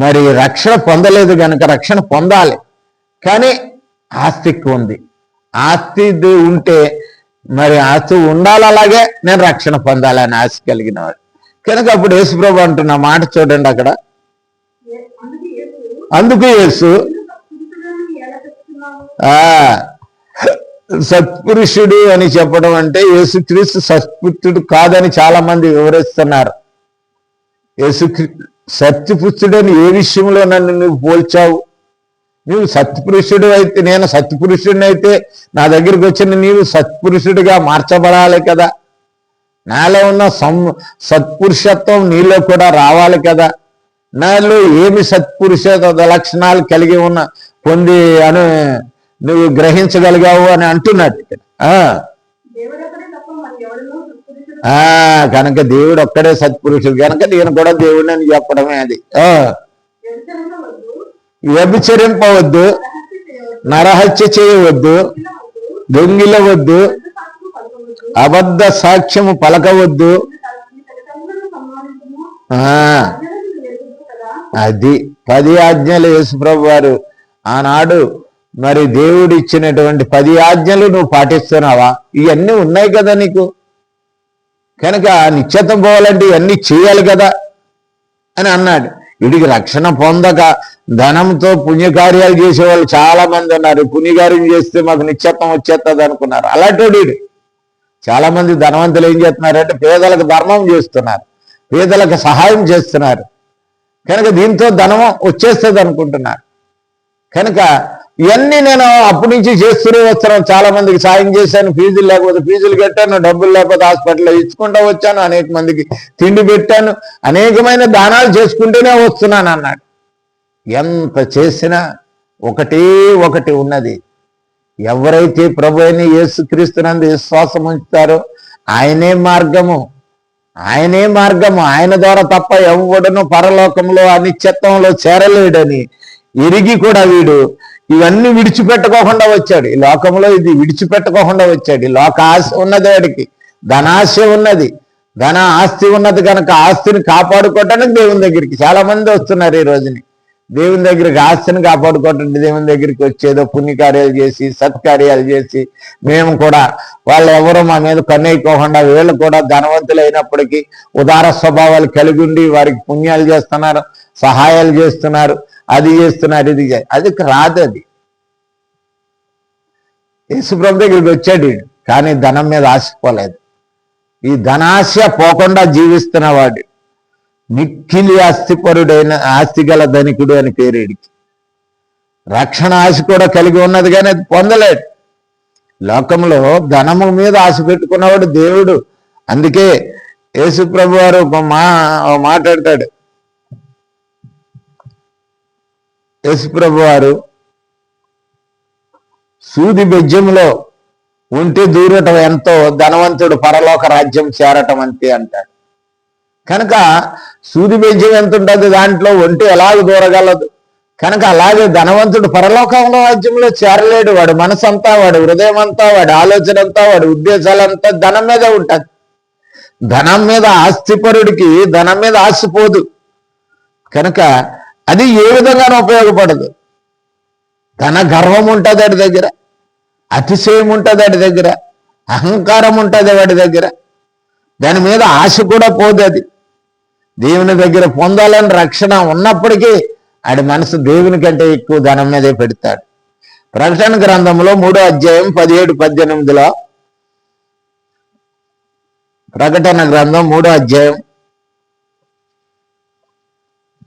మరి రక్షణ పొందలేదు కనుక రక్షణ పొందాలి, కానీ ఆస్తి ఎక్కువ ఉంది. ఆస్తి ఉంటే మరి ఆస్తి ఉండాలి, అలాగే నేను రక్షణ పొందాలని ఆశ కలిగిన వాడు. కనుక అప్పుడు యేసుప్రభు అంటున్న మాట చూడండి అక్కడ. అందుకు యేసు సత్పురుషుడు అని చెప్పడం అంటే యేసుక్రీస్తు సత్పురుషుడు కాదని చాలా మంది వివరిస్తున్నారు. సత్పురుషుడని ఏ విషయంలో నన్ను నువ్వు పోల్చావు? నువ్వు సత్పురుషుడు అయితే, నేను సత్పురుషుడిని అయితే నా దగ్గరికి వచ్చిన నీవు సత్పురుషుడిగా మార్చబడాలి కదా. నాలో ఉన్న సత్పురుషత్వం నీలో కూడా రావాలి కదా. నాలో ఏమి సత్పురుష లక్షణాలు కలిగి ఉన్న పొంది అని నువ్వు గ్రహించగలిగావు అని అంటున్నట్టు ఇక్కడ. కనుక దేవుడు ఒక్కడే సత్పురుషుడు కనుక నేను కూడా దేవుడిని అని చెప్పడమే అది. వ్యభిచరింపవద్దు, నరహత్య చేయవద్దు, దొంగిలవద్దు, అబద్ధ సాక్ష్యము పలకవద్దు. అది 10 ఆజ్ఞలు యేసుప్రభు వారు ఆనాడు మరి దేవుడు ఇచ్చినటువంటి 10 ఆజ్ఞలు నువ్వు పాటిస్తున్నావా? ఇవన్నీ ఉన్నాయి కదా నీకు. కనుక నిశ్చితం పోవాలంటే ఇవన్నీ చేయాలి కదా అని అన్నాడు. వీడికి రక్షణ పొందక ధనంతో పుణ్యకార్యాలు చేసేవాళ్ళు చాలా మంది ఉన్నారు. పుణ్యకార్యం చేస్తే మాకు నిశ్చితం వచ్చేస్తుంది అనుకున్నారు. అలాంటి వీడు చాలా మంది ధనవంతులు ఏం చేస్తున్నారంటే పేదలకు ధర్మం చేస్తున్నారు, పేదలకు సహాయం చేస్తున్నారు. కనుక దీంతో ధనం వచ్చేస్తుంది అనుకుంటున్నారు. కనుక ఇవన్నీ నేను అప్పటి నుంచి చేస్తూనే వస్తున్నాను. చాలా మందికి సాయం చేశాను, ఫీజులు లేకపోతే ఫీజులు కట్టాను, డబ్బులు లేకపోతే హాస్పిటల్లో ఇచ్చుకుంటూ వచ్చాను, అనేక మందికి తిండి పెట్టాను, అనేకమైన దానాలు చేసుకుంటూనే వస్తున్నాను అన్నాడు. ఎంత చేసినా ఒకటి ఉన్నది. ఎవరైతే ప్రభు అయిన యేసుక్రీస్తునందు విశ్వాసం ఉంచుతారో ఆయనే మార్గము, ఆయన ద్వారా తప్ప ఎవడను పరలోకంలో అనిశ్చిత్వంలో చేరలేడని ఎరిగి కూడా వీడు ఇవన్నీ విడిచిపెట్టుకోకుండా వచ్చాడు. ఈ లోకంలో ఇది విడిచిపెట్టుకోకుండా వచ్చాడు. ఈ లోక ఆశ ఉన్నది, వాడికి ధనాశ ఉన్నది, ధన ఆస్తి ఉన్నది. కనుక ఆస్తిని కాపాడుకోవటానికి దేవుని దగ్గరికి చాలా మంది వస్తున్నారు. ఈ రోజుని దేవుని దగ్గరికి ఆస్తిని కాపాడుకోవటానికి దేవుని దగ్గరికి వచ్చేదో పుణ్యకార్యాలు చేసి సత్కార్యాలు చేసి మేము కూడా వాళ్ళు ఎవరో మా మీద కన్నెయ్యకోకుండా వీళ్ళు కూడా ధనవంతులు అయినప్పటికీ ఉదార స్వభావాలు కలిగి ఉండి వారికి పుణ్యాలు చేస్తున్నారు, సహాయాలు చేస్తున్నారు, అది చేస్తున్నారు, ఇది అది రాదు. అది యేసుప్రభు దగ్గరికి వచ్చాడు కానీ ధనం మీద ఆశపోలేదు. ఈ ధనాశ పోకుండా జీవిస్తున్నవాడు మిక్కిలి ఆస్తి గల ధనికుడు అని పేరేడికి. రక్షణ ఆశ కూడా కలిగి ఉన్నది కానీ అది పొందలేడు. లోకంలో ధనము మీద ఆశ పెట్టుకున్నవాడు దేవుడు. అందుకే యేసుప్రభు వారు మాట్లాడతాడు. యేసుప్రభు వారు సూది బెజ్జంలో ఉంటే దూరటం ఎంతో, ధనవంతుడు పరలోక రాజ్యం చేరటం అంతే అంటాడు. కనుక సూది బెజ్జం ఎంత ఉంటుంది, దాంట్లో ఒంటి ఎలాగ దూరగలదు. కనుక అలాగే ధనవంతుడు పరలోకంలో రాజ్యంలో చేరలేడు. వాడి మనసు అంతా, వాడి హృదయం అంతా, వాడి ఆలోచన అంతా, వాడి ఉద్దేశాలంతా ధనం మీద ఉంటుంది. ధనం మీద ఆస్తిపరుడికి ధనం మీద ఆశపోదు. కనుక అది ఏ విధంగానూ ఉపయోగపడదు. ధన గర్వం ఉంటుంది వాడి దగ్గర, అతిశయం ఉంటుంది వాడి దగ్గర, అహంకారం ఉంటుంది వాడి దగ్గర. దాని మీద ఆశ కూడా పోదు. అది దేవుని దగ్గర పొందాలని రక్షణ ఉన్నప్పటికీ ఆడి మనసు దేవుని కంటే ఎక్కువ ధనం మీదే పెడతాడు. ప్రకటన గ్రంథంలో 3వ అధ్యాయం 17-18 ప్రకటన గ్రంథం 3వ అధ్యాయం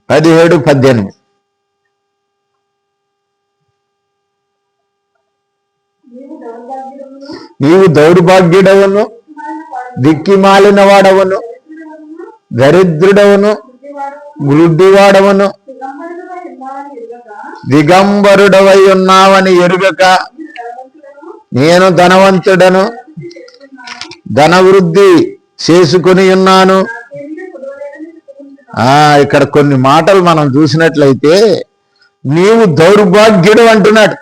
17-18 నీవు దౌర్భాగ్యుడవును, దిక్కిమాలిన వాడవను, దరిద్రుడవును, గుడ్డివాడవను, దిగంబరుడవై ఉన్నావని ఎరుగక నేను ధనవంతుడను, ధనవృద్ధి చేసుకుని ఉన్నాను. ఇక్కడ కొన్ని మాటలు మనం చూసినట్లయితే నీవు దౌర్భాగ్యుడు అంటున్నాడు.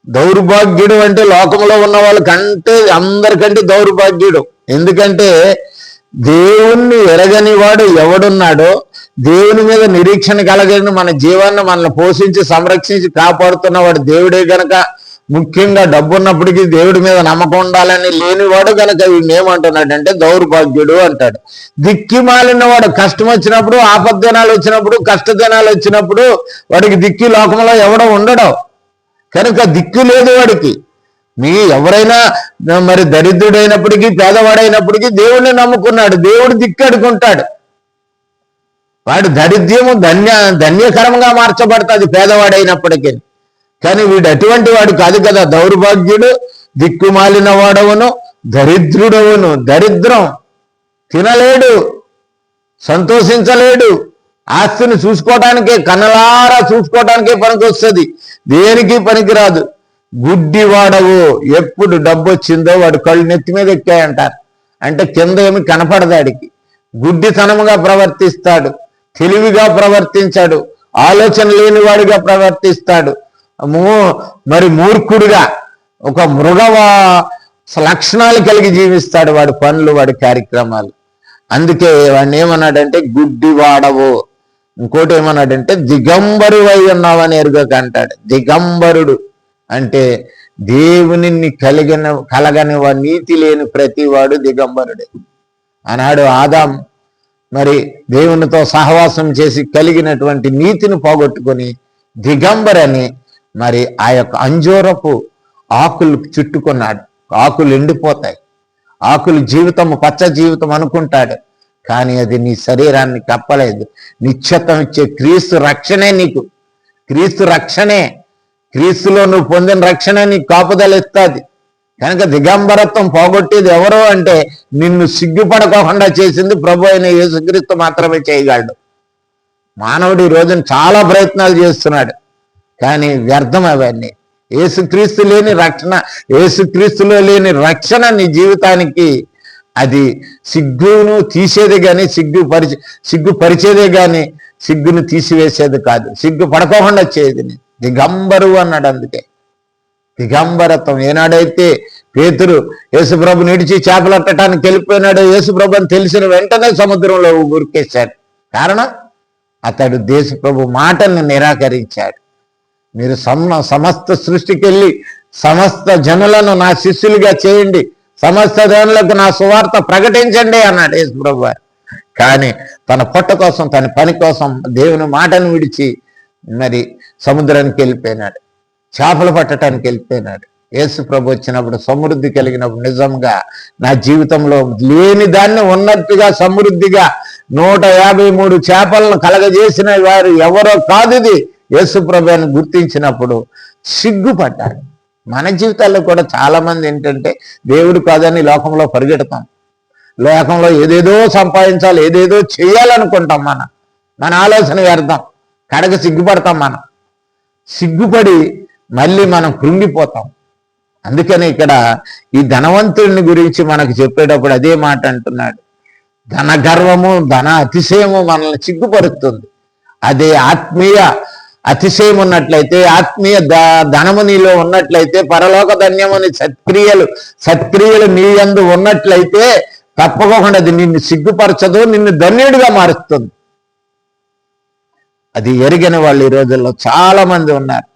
దౌర్భాగ్యుడు అంటే లోకంలో ఉన్న వాళ్ళకంటే అందరికంటే దౌర్భాగ్యుడు. ఎందుకంటే దేవుణ్ణి ఎరగని వాడు ఎవడున్నాడో, దేవుని మీద నిరీక్షణ కలిగిన మన జీవాన్ని మనల్ని పోషించి సంరక్షించి కాపాడుతున్నవాడు దేవుడే. గనక ముఖ్యంగా డబ్బు ఉన్నప్పటికీ దేవుడి మీద నమ్మకం ఉండాలని లేనివాడు కనుక వీడిని ఏమంటున్నాడు అంటే దౌర్భాగ్యుడు అంటాడు. దిక్కిమాలిన వాడు కష్టం వచ్చినప్పుడు, ఆపద్దినాలు వచ్చినప్పుడు, కష్టదినాలు వచ్చినప్పుడు వాడికి దిక్కి లోకంలో ఎవడో ఉండడం. కనుక దిక్కు లేదు వాడికి. ఎవరైనా మరి దరిద్రుడైనప్పటికీ పేదవాడైనప్పటికీ దేవుడిని నమ్ముకున్నాడు, దేవుడు దిక్కడుకుంటాడు. వాడు దరిద్రము ధన్యకరంగా మార్చబడుతుంది పేదవాడైనప్పటికీ. కానీ వీడు అటువంటి వాడు కాదు కదా, దౌర్భాగ్యుడు, దిక్కుమాలిన వాడవును, దరిద్రుడవును. దరిద్రం, తినలేడు, సంతోషించలేడు, ఆస్తిని చూసుకోవటానికే, కన్నలారా చూసుకోవటానికే పనికి వస్తుంది, దేనికి పనికిరాదు. గుడ్డి వాడవు, ఎప్పుడు డబ్బు వచ్చిందో వాడు కళ్ళు నెత్తి మీద ఎక్కాయంటారు. అంటే కింద ఏమి కనపడదాడికి. గుడ్డితనముగా ప్రవర్తిస్తాడు, తెలివిగా ప్రవర్తించాడు, ఆలోచన లేనివాడిగా ప్రవర్తిస్తాడు, మరి మూర్ఖుడిగా ఒక మృగవ లక్షణాలు కలిగి జీవిస్తాడు వాడి పనులు, వాడి కార్యక్రమాలు. అందుకే వాడిని ఏమన్నాడంటే గుడ్డి వాడవు. ఇంకోటి ఏమన్నాడంటే దిగంబరు అయి ఉన్నావని ఎరుగక అంటాడు. దిగంబరుడు అంటే దేవుని కలగని నీతి లేని ప్రతివాడు దిగంబరుడే. ఆనాడు ఆదాం మరి దేవునితో సహవాసం చేసి కలిగినటువంటి నీతిని పోగొట్టుకొని దిగంబరని మరి ఆ యొక్క అంజూరపు ఆకులు చుట్టుకున్నాడు. ఆకులు ఎండిపోతాయి, ఆకులు జీవితము పచ్చ జీవితం అనుకుంటాడు, కానీ అది నీ శరీరాన్ని కప్పలేదు. నిశ్చత్వం ఇచ్చే క్రీస్తు రక్షణే నీకు, క్రీస్తు రక్షణే, క్రీస్తులో నువ్వు పొందిన రక్షణ నీకు కాపుదల ఇస్తుంది. కనుక దిగంబరత్వం పోగొట్టేది ఎవరో అంటే నిన్ను సిగ్గుపడకోకుండా చేసింది ప్రభు అయిన యేసుక్రీస్తు మాత్రమే చేయగలడు. మానవుడు ఈ రోజున చాలా ప్రయత్నాలు చేస్తున్నాడు, కానీ వ్యర్థం అవన్నీ. యేసుక్రీస్తు లేని రక్షణ, యేసుక్రీస్తులో లేని రక్షణ నీ జీవితానికి అది సిగ్గును తీసేది కానీ సిగ్గుపరిచేదే కానీ సిగ్గును తీసివేసేది కాదు, సిగ్గు పడుకోకుండా చేయదు. దిగంబరు అన్నాడు. అందుకే దిగంబరత్వం. ఏనాడైతే పేతురు యేసుప్రభు నిడిచి చేపలట్టడానికి వెళ్ళిపోయినాడు, యేసుప్రభు అని తెలిసిన వెంటనే సముద్రంలో ఉరికేశాడు. కారణం అతడు దేశప్రభు మాటల్ని నిరాకరించాడు. మీరు సమస్త సృష్టికి వెళ్ళి సమస్త జనులను నా శిష్యులుగా చేయండి, సమస్త జనులకు నా సువార్త ప్రకటించండి అన్నాడు యేసుప్రభు. కానీ తన పొట్ట కోసం, తన పని కోసం దేవుని మాటను విడిచి మరి సముద్రానికి వెళ్ళిపోయినాడు, చేపలు పట్టడానికి వెళ్ళిపోయినాడు. యేసు ప్రభు వచ్చినప్పుడు సమృద్ధి కలిగినప్పుడు నిజంగా నా జీవితంలో లేని దాన్ని ఉన్నట్టుగా సమృద్ధిగా 153 చేపలను కలగజేసిన వారు ఎవరో కాదు ఇది యేసు ప్రభు అని గుర్తించినప్పుడు సిగ్గుపడ్డాడు. మన జీవితాల్లో కూడా చాలా మంది ఏంటంటే దేవుడు కాదని లోకంలో పరిగెడతాం, లోకంలో ఏదేదో సంపాదించాలి, ఏదేదో చేయాలనుకుంటాం. మన ఆలోచన వ్యర్థం, కడగ సిగ్గుపడతాం. మనం సిగ్గుపడి మళ్ళీ మనం కృంగిపోతాం. అందుకని ఇక్కడ ఈ ధనవంతుడిని గురించి మనకు చెప్పేటప్పుడు అదే మాట అంటున్నాడు. ధన గర్వము, ధన అతిశయము మనల్ని సిగ్గుపరుస్తుంది. అదే ఆత్మీయ అతిశయం ఉన్నట్లయితే, ఆత్మీయ ధనము నీలో ఉన్నట్లయితే, పరలోక ధన్యమని సత్క్రియలు నీ యందు ఉన్నట్లయితే తప్పకుండా అది నిన్ను సిగ్గుపరచదు, నిన్ను ధన్యుడిగా మారుస్తుంది. అది ఎరిగిన వాళ్ళు ఈ రోజుల్లో చాలా మంది ఉన్నారు.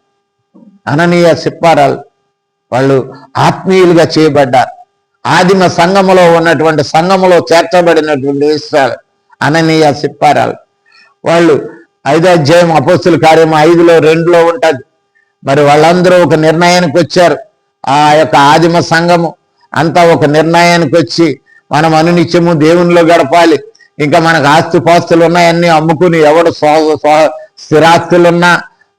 అననీయ సిప్పారాలు వాళ్ళు ఆత్మీయులుగా చేయబడ్డారు. ఆదిమ సంఘములో ఉన్నటువంటి సంఘములో చేర్చబడినటువంటి విషయాలు అననీయ సిప్పారాలు వాళ్ళు 5వ అధ్యాయం అపోస్తుల కార్యం 5:2 ఉంటుంది. మరి వాళ్ళందరూ ఒక నిర్ణయానికి వచ్చారు. ఆ యొక్క ఆదిమ సంఘము అంతా ఒక నిర్ణయానికి వచ్చి మనం అనునిత్యము దేవునిలో గడపాలి, ఇంకా మనకు ఆస్తిపాస్తులు ఉన్నాయన్నీ అమ్ముకుని ఎవడు స్థిరాస్తులున్నా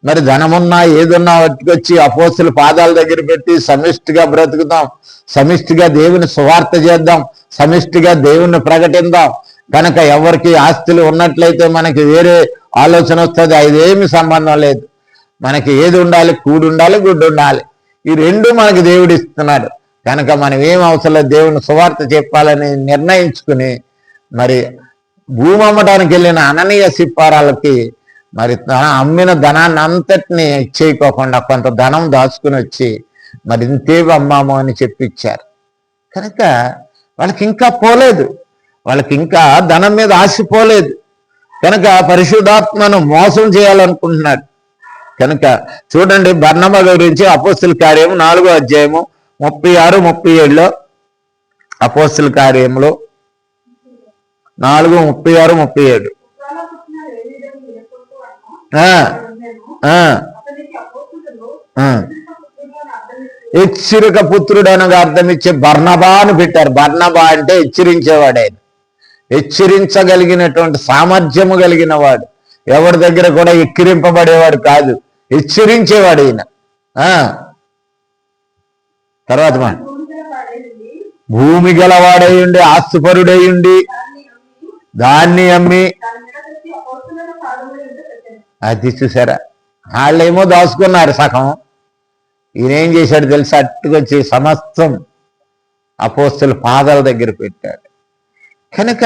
మరి ధనమున్నా ఏదున్నా వచ్చి అపోస్తుల పాదాల దగ్గర పెట్టి సమిష్టిగా బ్రతుకుతాం, సమిష్టిగా దేవుని సువార్త చేద్దాం, సమిష్టిగా దేవుణ్ణి ప్రకటిద్దాం. కనుక ఎవరికి ఆస్తులు ఉన్నట్లయితే మనకి వేరే ఆలోచన వస్తుంది, అదేమి సంబంధం లేదు. మనకి ఏది ఉండాలి, కూడు ఉండాలి, గుడ్డు ఉండాలి. ఈ రెండు మనకి దేవుడు ఇస్తున్నాడు. కనుక మనం ఏం అవసరం లేదు, దేవుని సువార్త చెప్పాలని నిర్ణయించుకుని మరి భూమి అమ్మడానికి వెళ్ళిన అననీయ సిప్పారాలకి మరి అమ్మిన ధనాన్ని అంతటిని ఇచ్చేయకోకుండా కొంత ధనం దాచుకుని వచ్చి మరి ఇంతేవి అమ్మాము అని చెప్పిచ్చారు. కనుక వాళ్ళకి ఇంకా పోలేదు, వాళ్ళకి ఇంకా ధనం మీద ఆశపోలేదు. కనుక పరిశుద్ధాత్మను మోసం చేయాలనుకుంటున్నాడు. కనుక చూడండి బర్నబా గురించి అపోస్తుల కార్యం 4వ అధ్యాయము 36-37 అపోస్తుల కార్యంలో హెచ్చరిక పుత్రుడు అనగా అర్థం ఇచ్చే బర్నబా అని పెట్టారు. బర్నబా అంటే హెచ్చరించేవాడు. ఆయన హెచ్చరించగలిగినటువంటి సామర్థ్యము కలిగిన వాడు. ఎవరి దగ్గర కూడా ఎక్కిరింపబడేవాడు కాదు, హెచ్చరించేవాడు ఈయన. తర్వాత భూమి గలవాడయ్యుండి, ఆస్తిపరుడయ్యుండి దాన్ని అమ్మి, అది చూసారా, వాళ్ళేమో దాచుకున్నారు సగం, ఈయనేం చేశాడు తెలుసా, అట్టుకొచ్చి సమస్తం అపోస్తల పాదాల దగ్గర పెట్టాడు. కనుక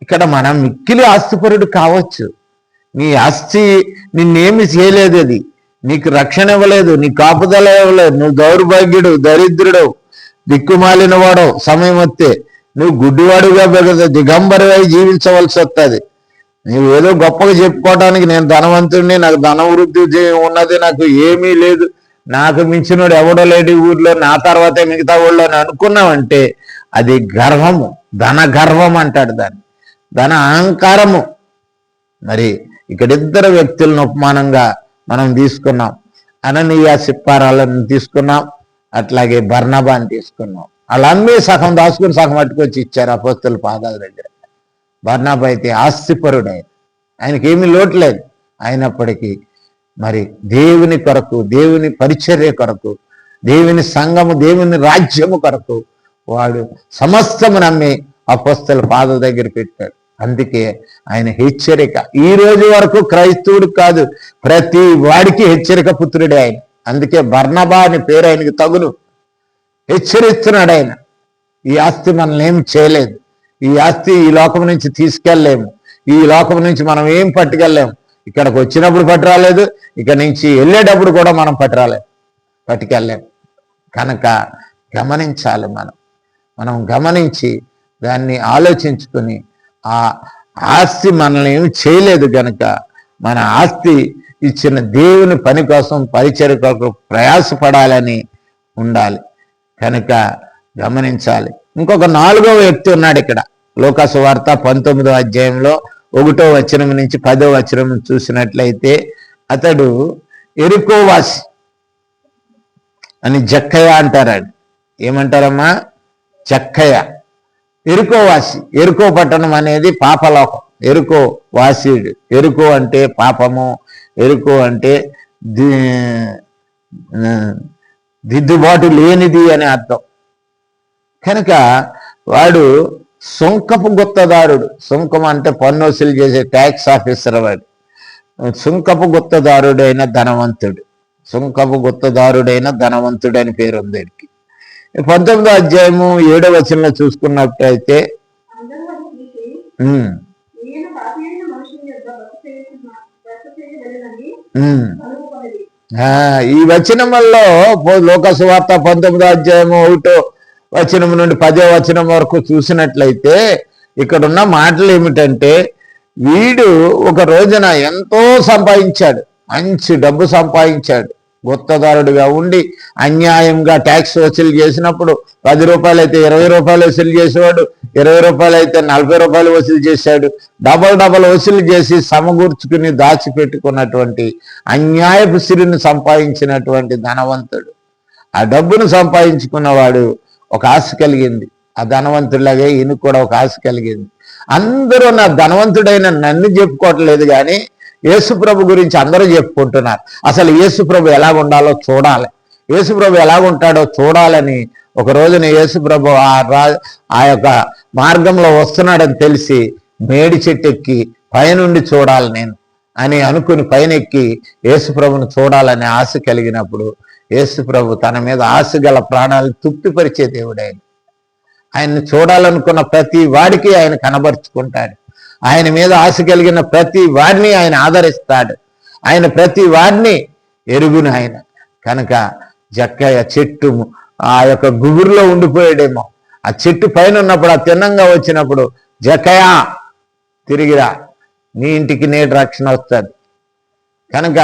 ఇక్కడ మనం మిక్కిలి ఆస్తిపరుడు కావచ్చు. నీ ఆస్తి నిన్నేమి చేయలేదు, అది నీకు రక్షణ ఇవ్వలేదు, నీ కాపుదల ఇవ్వలేదు, నువ్వు దౌర్భాగ్యుడు, దరిద్రుడు, దిక్కుమాలిన వాడు, సమయం వస్తే నువ్వు గుడ్డివాడుగా దిగంబరవై జీవించవలసి వస్తుంది. నువ్వు ఏదో గొప్పగా చెప్పుకోవడానికి నేను ధనవంతుడిని, నాకు ధన వృద్ధి ఉన్నది, నాకు ఏమీ లేదు, నాకు మించినోడు ఎవడో లేడు ఊర్లో, నా తర్వాతే మిగతా ఊళ్ళో అని అనుకున్నావంటే అది గర్వము, ధన గర్వం అంటాడు దాన్ని, ధన అహంకారము. మరి ఇక్కడిద్దరు వ్యక్తులను ఉపమానంగా మనం తీసుకున్నాం. అననీయ సిప్పారాలను తీసుకున్నాం, అట్లాగే బర్నబాని తీసుకున్నాం. అలా అమ్మి సగం దాచుకుని సగం పట్టుకొచ్చి ఇచ్చారు అపోస్తల పాదాల దగ్గర. బర్నబా అయితే ఆస్తిపరుడు, ఆయనకి ఏమీ లోటు లేదు. అయినప్పటికీ మరి దేవుని కొరకు, దేవుని పరిచర్య కొరకు, దేవుని సంఘము, దేవుని రాజ్యము కొరకు వాడు సమస్తము నమ్మి అపోస్తల పాదాల దగ్గర పెట్టాడు. అందుకే ఆయన హెచ్చరిక. ఈ రోజు వరకు క్రైస్తవుడు కాదు, ప్రతి వాడికి హెచ్చరిక పుత్రుడే ఆయన. అందుకే బర్నబా అని పేరు ఆయనకి తగును. హెచ్చరిస్తున్నాడు ఆయన. ఈ ఆస్తి మనల్ని ఏం చేయలేదు, ఈ ఆస్తి ఈ లోకం నుంచి తీసుకెళ్ళలేము, ఈ లోకం నుంచి మనం ఏం పట్టుకెళ్ళలేము. ఇక్కడికి వచ్చినప్పుడు పట్టురాలేదు, ఇక్కడ నుంచి వెళ్ళేటప్పుడు కూడా మనం పట్టుకెళ్ళలేము. కనుక గమనించాలి, మనం గమనించి దాన్ని ఆలోచించుకొని ఆ ఆస్తి మనల్ని ఏమి చేయలేదు గనక మన ఆస్తి ఇచ్చిన దేవుని పని కోసం, పరిచర్య కోసం ప్రయాసపడాలని ఉండాలి. కనుక గమనించాలి. ఇంకొక 4వ వ్యక్తి ఉన్నాడు ఇక్కడ. లూకాసు వార్త 19వ అధ్యాయంలో 1వ వచనం నుంచి 10వ వచనం చూసినట్లయితే అతడు ఎరుకోవాసి అని జక్కయ్య అంటారండి. ఏమంటారమ్మా? జక్కయ్య. ఎరుకోవాసి. ఎరుకో పట్టణం అనేది పాపలోకం. ఎరుకో వాసీడు. ఎరుకో అంటే పాపము, ఎరుకో అంటే దిద్దుబాటు లేనిది అని అర్థం. కనుక వాడు సుంకపు గుత్తదారుడు. సుంకం అంటే పన్ను వసూలు చేసే ట్యాక్స్ ఆఫీసర్ వాడు. సుంకపు గుత్తదారుడైన ధనవంతుడు. సుంకపు గుత్తదారుడైన ధనవంతుడు అని పేరు ఉంది. 19వ అధ్యాయము 7వ వచనంలో చూసుకున్నట్లయితే ఈ వచనముల్లో లూకాసు వార్త 19వ అధ్యాయము 1వ వచనం నుండి 10వ వచనం వరకు చూసినట్లయితే ఇక్కడున్న మాటలు ఏమిటంటే, వీడు ఒక రోజున ఎంతో సంపాదించాడు, మంచి డబ్బు సంపాదించాడు. గుత్తదారుడిగా ఉండి అన్యాయంగా ట్యాక్స్ వసూలు చేసినప్పుడు 10 రూపాయలు అయితే 20 రూపాయలు వసూలు చేసేవాడు, 20 రూపాయలు అయితే 40 రూపాయలు వసూలు చేశాడు. డబల్ వసూలు చేసి సమకూర్చుకుని దాచిపెట్టుకున్నటువంటి అన్యాయపు సిరిని సంపాదించినటువంటి ధనవంతుడు. ఆ డబ్బును సంపాదించుకున్నవాడు ఒక ఆశ కలిగింది. ఆ ధనవంతుడిలాగే ఈయన కూడా ఒక ఆశ కలిగింది. అందరూ నా ధనవంతుడైన నన్ను చెప్పుకోవట్లేదు, కానీ యేసుప్రభు గురించి అందరూ చెప్పుకుంటున్నారు. అసలు యేసుప్రభు ఎలాగుండాలో చూడాలి, యేసుప్రభు ఎలాగుంటాడో చూడాలని ఒక రోజున యేసుప్రభు ఆ యొక్క మార్గంలో వస్తున్నాడని తెలిసి మేడి చెట్టు ఎక్కి పైనుండి చూడాలి నేను అని అనుకుని పైన ఎక్కి యేసుప్రభుని చూడాలనే ఆశ కలిగినప్పుడు యేసుప్రభు తన మీద ఆశ గల ప్రాణాలను తృప్తిపరిచే దేవుడు. ఆయన్ని చూడాలనుకున్న ప్రతి వాడికి ఆయన కనబరుచుకుంటాడు. ఆయన మీద ఆశ కలిగిన ప్రతి వాడిని ఆయన ఆదరిస్తాడు. ఆయన ప్రతి వాడిని ఎరుగును ఆయన. కనుక జక్కయ్య చెట్టు ఆ యొక్క గుబురులో ఉండిపోయాడేమో. ఆ చెట్టు పైన ఉన్నప్పుడు, ఆ తిన్నంగా వచ్చినప్పుడు, జక్కయ్య తిరిగిరా, నీ ఇంటికి నేడు రక్షణ వస్తుంది. కనుక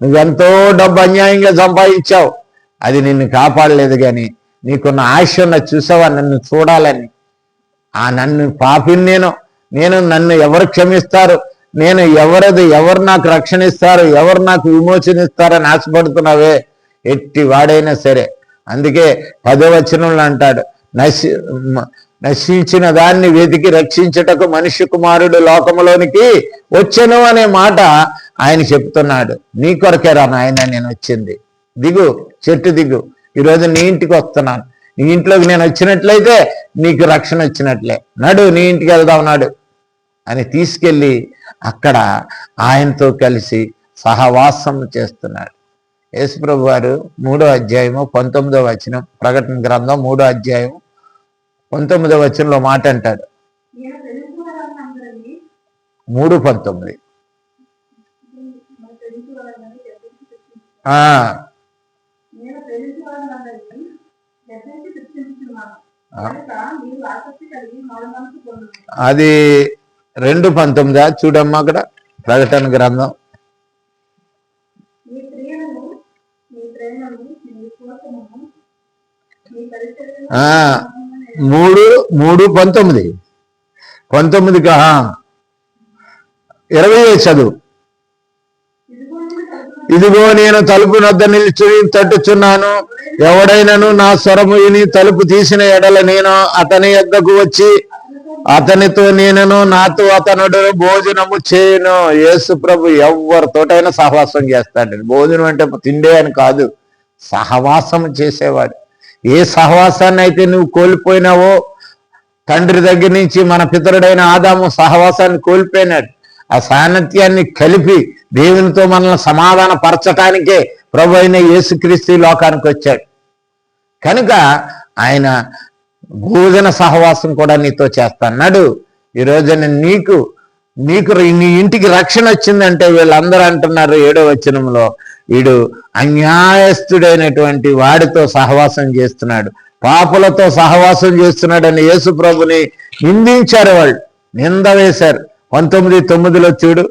నువ్వెంతో డబ్బు అన్యాయంగా సంపాదించావు, అది నిన్ను కాపాడలేదు, కానీ నీకున్న ఆశ చూసావా నన్ను చూడాలని. ఆ నన్ను పాపిని నేను నన్ను ఎవరు క్షమిస్తారు, నేను ఎవరు నాకు రక్షణ ఇస్తారు, ఎవరు నాకు విమోచన ఇస్తారని ఆశపడుతున్నావే, ఎట్టి వాడైనా సరే. అందుకే 10వ వచనంలో అంటాడు, నశించిన దాన్ని వెతికి రక్షించుటకు మనిషి కుమారుడు లోకములోనికి వచ్చెను అనే మాట ఆయన చెప్తున్నాడు. నీ కొరకేరా నాయన నేను వచ్చింది, దిగు చెట్టు దిగు, ఈరోజు నీ ఇంటికి వస్తున్నాను, నీ ఇంట్లోకి నేను వచ్చినట్లయితే నీకు రక్షణ వచ్చినట్లే, నడు నీ ఇంటికి వెళ్దాం నాడు అని తీసుకెళ్ళి అక్కడ ఆయనతో కలిసి సహవాసం చేస్తున్నాడు. యేసుప్రభు వారు 3వ అధ్యాయము 19వ వచనం, ప్రకటన గ్రంథం 3వ అధ్యాయం 19వ వచనంలో మాట అంటాడు. 3:19 అది 2:19 చూడమ్మా అక్కడ ప్రకటన గ్రంథం. 3:19 20 చదువు. ఇదిగో నేను తలుపు వద్ద నిలిచి తట్టుచున్నాను, ఎవడైనను నా స్వరము విని తలుపు తీసిన ఎడల నేను అతని యొద్దకు వచ్చి అతనితో నేనును నాతో అతనుడు భోజనము చేయను. యేసు ప్రభు ఎవరితోటైనా సహవాసం చేస్తాడు. భోజనం అంటే తిండే అని కాదు, సహవాసం చేసేవాడు. ఏ సహవాసాన్ని అయితే నువ్వు కోల్పోయినావో, తండ్రి దగ్గర నుంచి మన పితరుడైన ఆదాము సహవాసాన్ని కోల్పోయినాడు. ఆ సాన్నిధ్యాన్ని కలిపి దేవునితో మనల్ని సమాధాన పరచటానికే ప్రభు అయిన యేసుక్రీస్తు లోకానికి వచ్చాడు. కనుక ఆయన భోజన సహవాసం కూడా నీతో చేస్తాడు. ఈరోజు నీకు నీ ఇంటికి రక్షణ వచ్చిందంటే వీళ్ళందరూ అంటున్నారు 7వ వచనంలో, వీడు అన్యాయస్తుడైనటువంటి వాడితో సహవాసం చేస్తున్నాడు, పాపులతో సహవాసం చేస్తున్నాడని యేసు ప్రభుని నిందించారు, వాళ్ళు నింద వేశారు. 19:9 చూడు.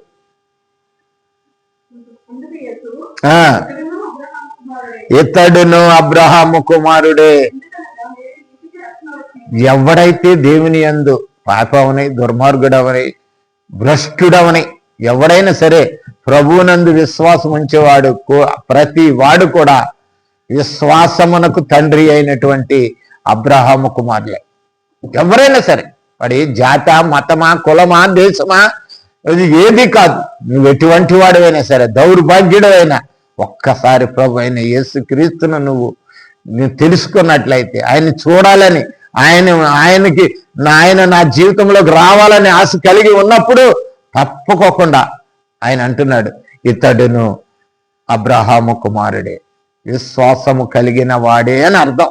ఇతడును అబ్రహాము కుమారుడే. ఎవడైతే దేవుని యందు పాపమని, దుర్మార్గుడవని, భ్రష్టుడవని ఎవడైనా సరే ప్రభువునందు విశ్వాసం ఉంచేవాడు, ప్రతి వాడు కూడా విశ్వాసమునకు తండ్రి అయినటువంటి అబ్రహాము కుమారులే. ఎవరైనా సరే, వాడి జాత, మతమా, కులమా, దేశమా, అది ఏది కాదు. నువ్వు ఎటువంటి వాడివైనా సరే, దౌర్భాగ్యుడైనా ఒక్కసారి ప్రభు అయిన యేసుక్రీస్తును నువ్వు తెలుసుకున్నట్లయితే, ఆయన్ని చూడాలని, ఆయనకి ఆయన నా జీవితంలోకి రావాలని ఆశ కలిగి ఉన్నప్పుడు తప్పుకోకుండా ఆయన అంటున్నాడు, ఇతడును అబ్రహాము కుమారుడే, విశ్వాసము కలిగిన వాడే అని అర్థం.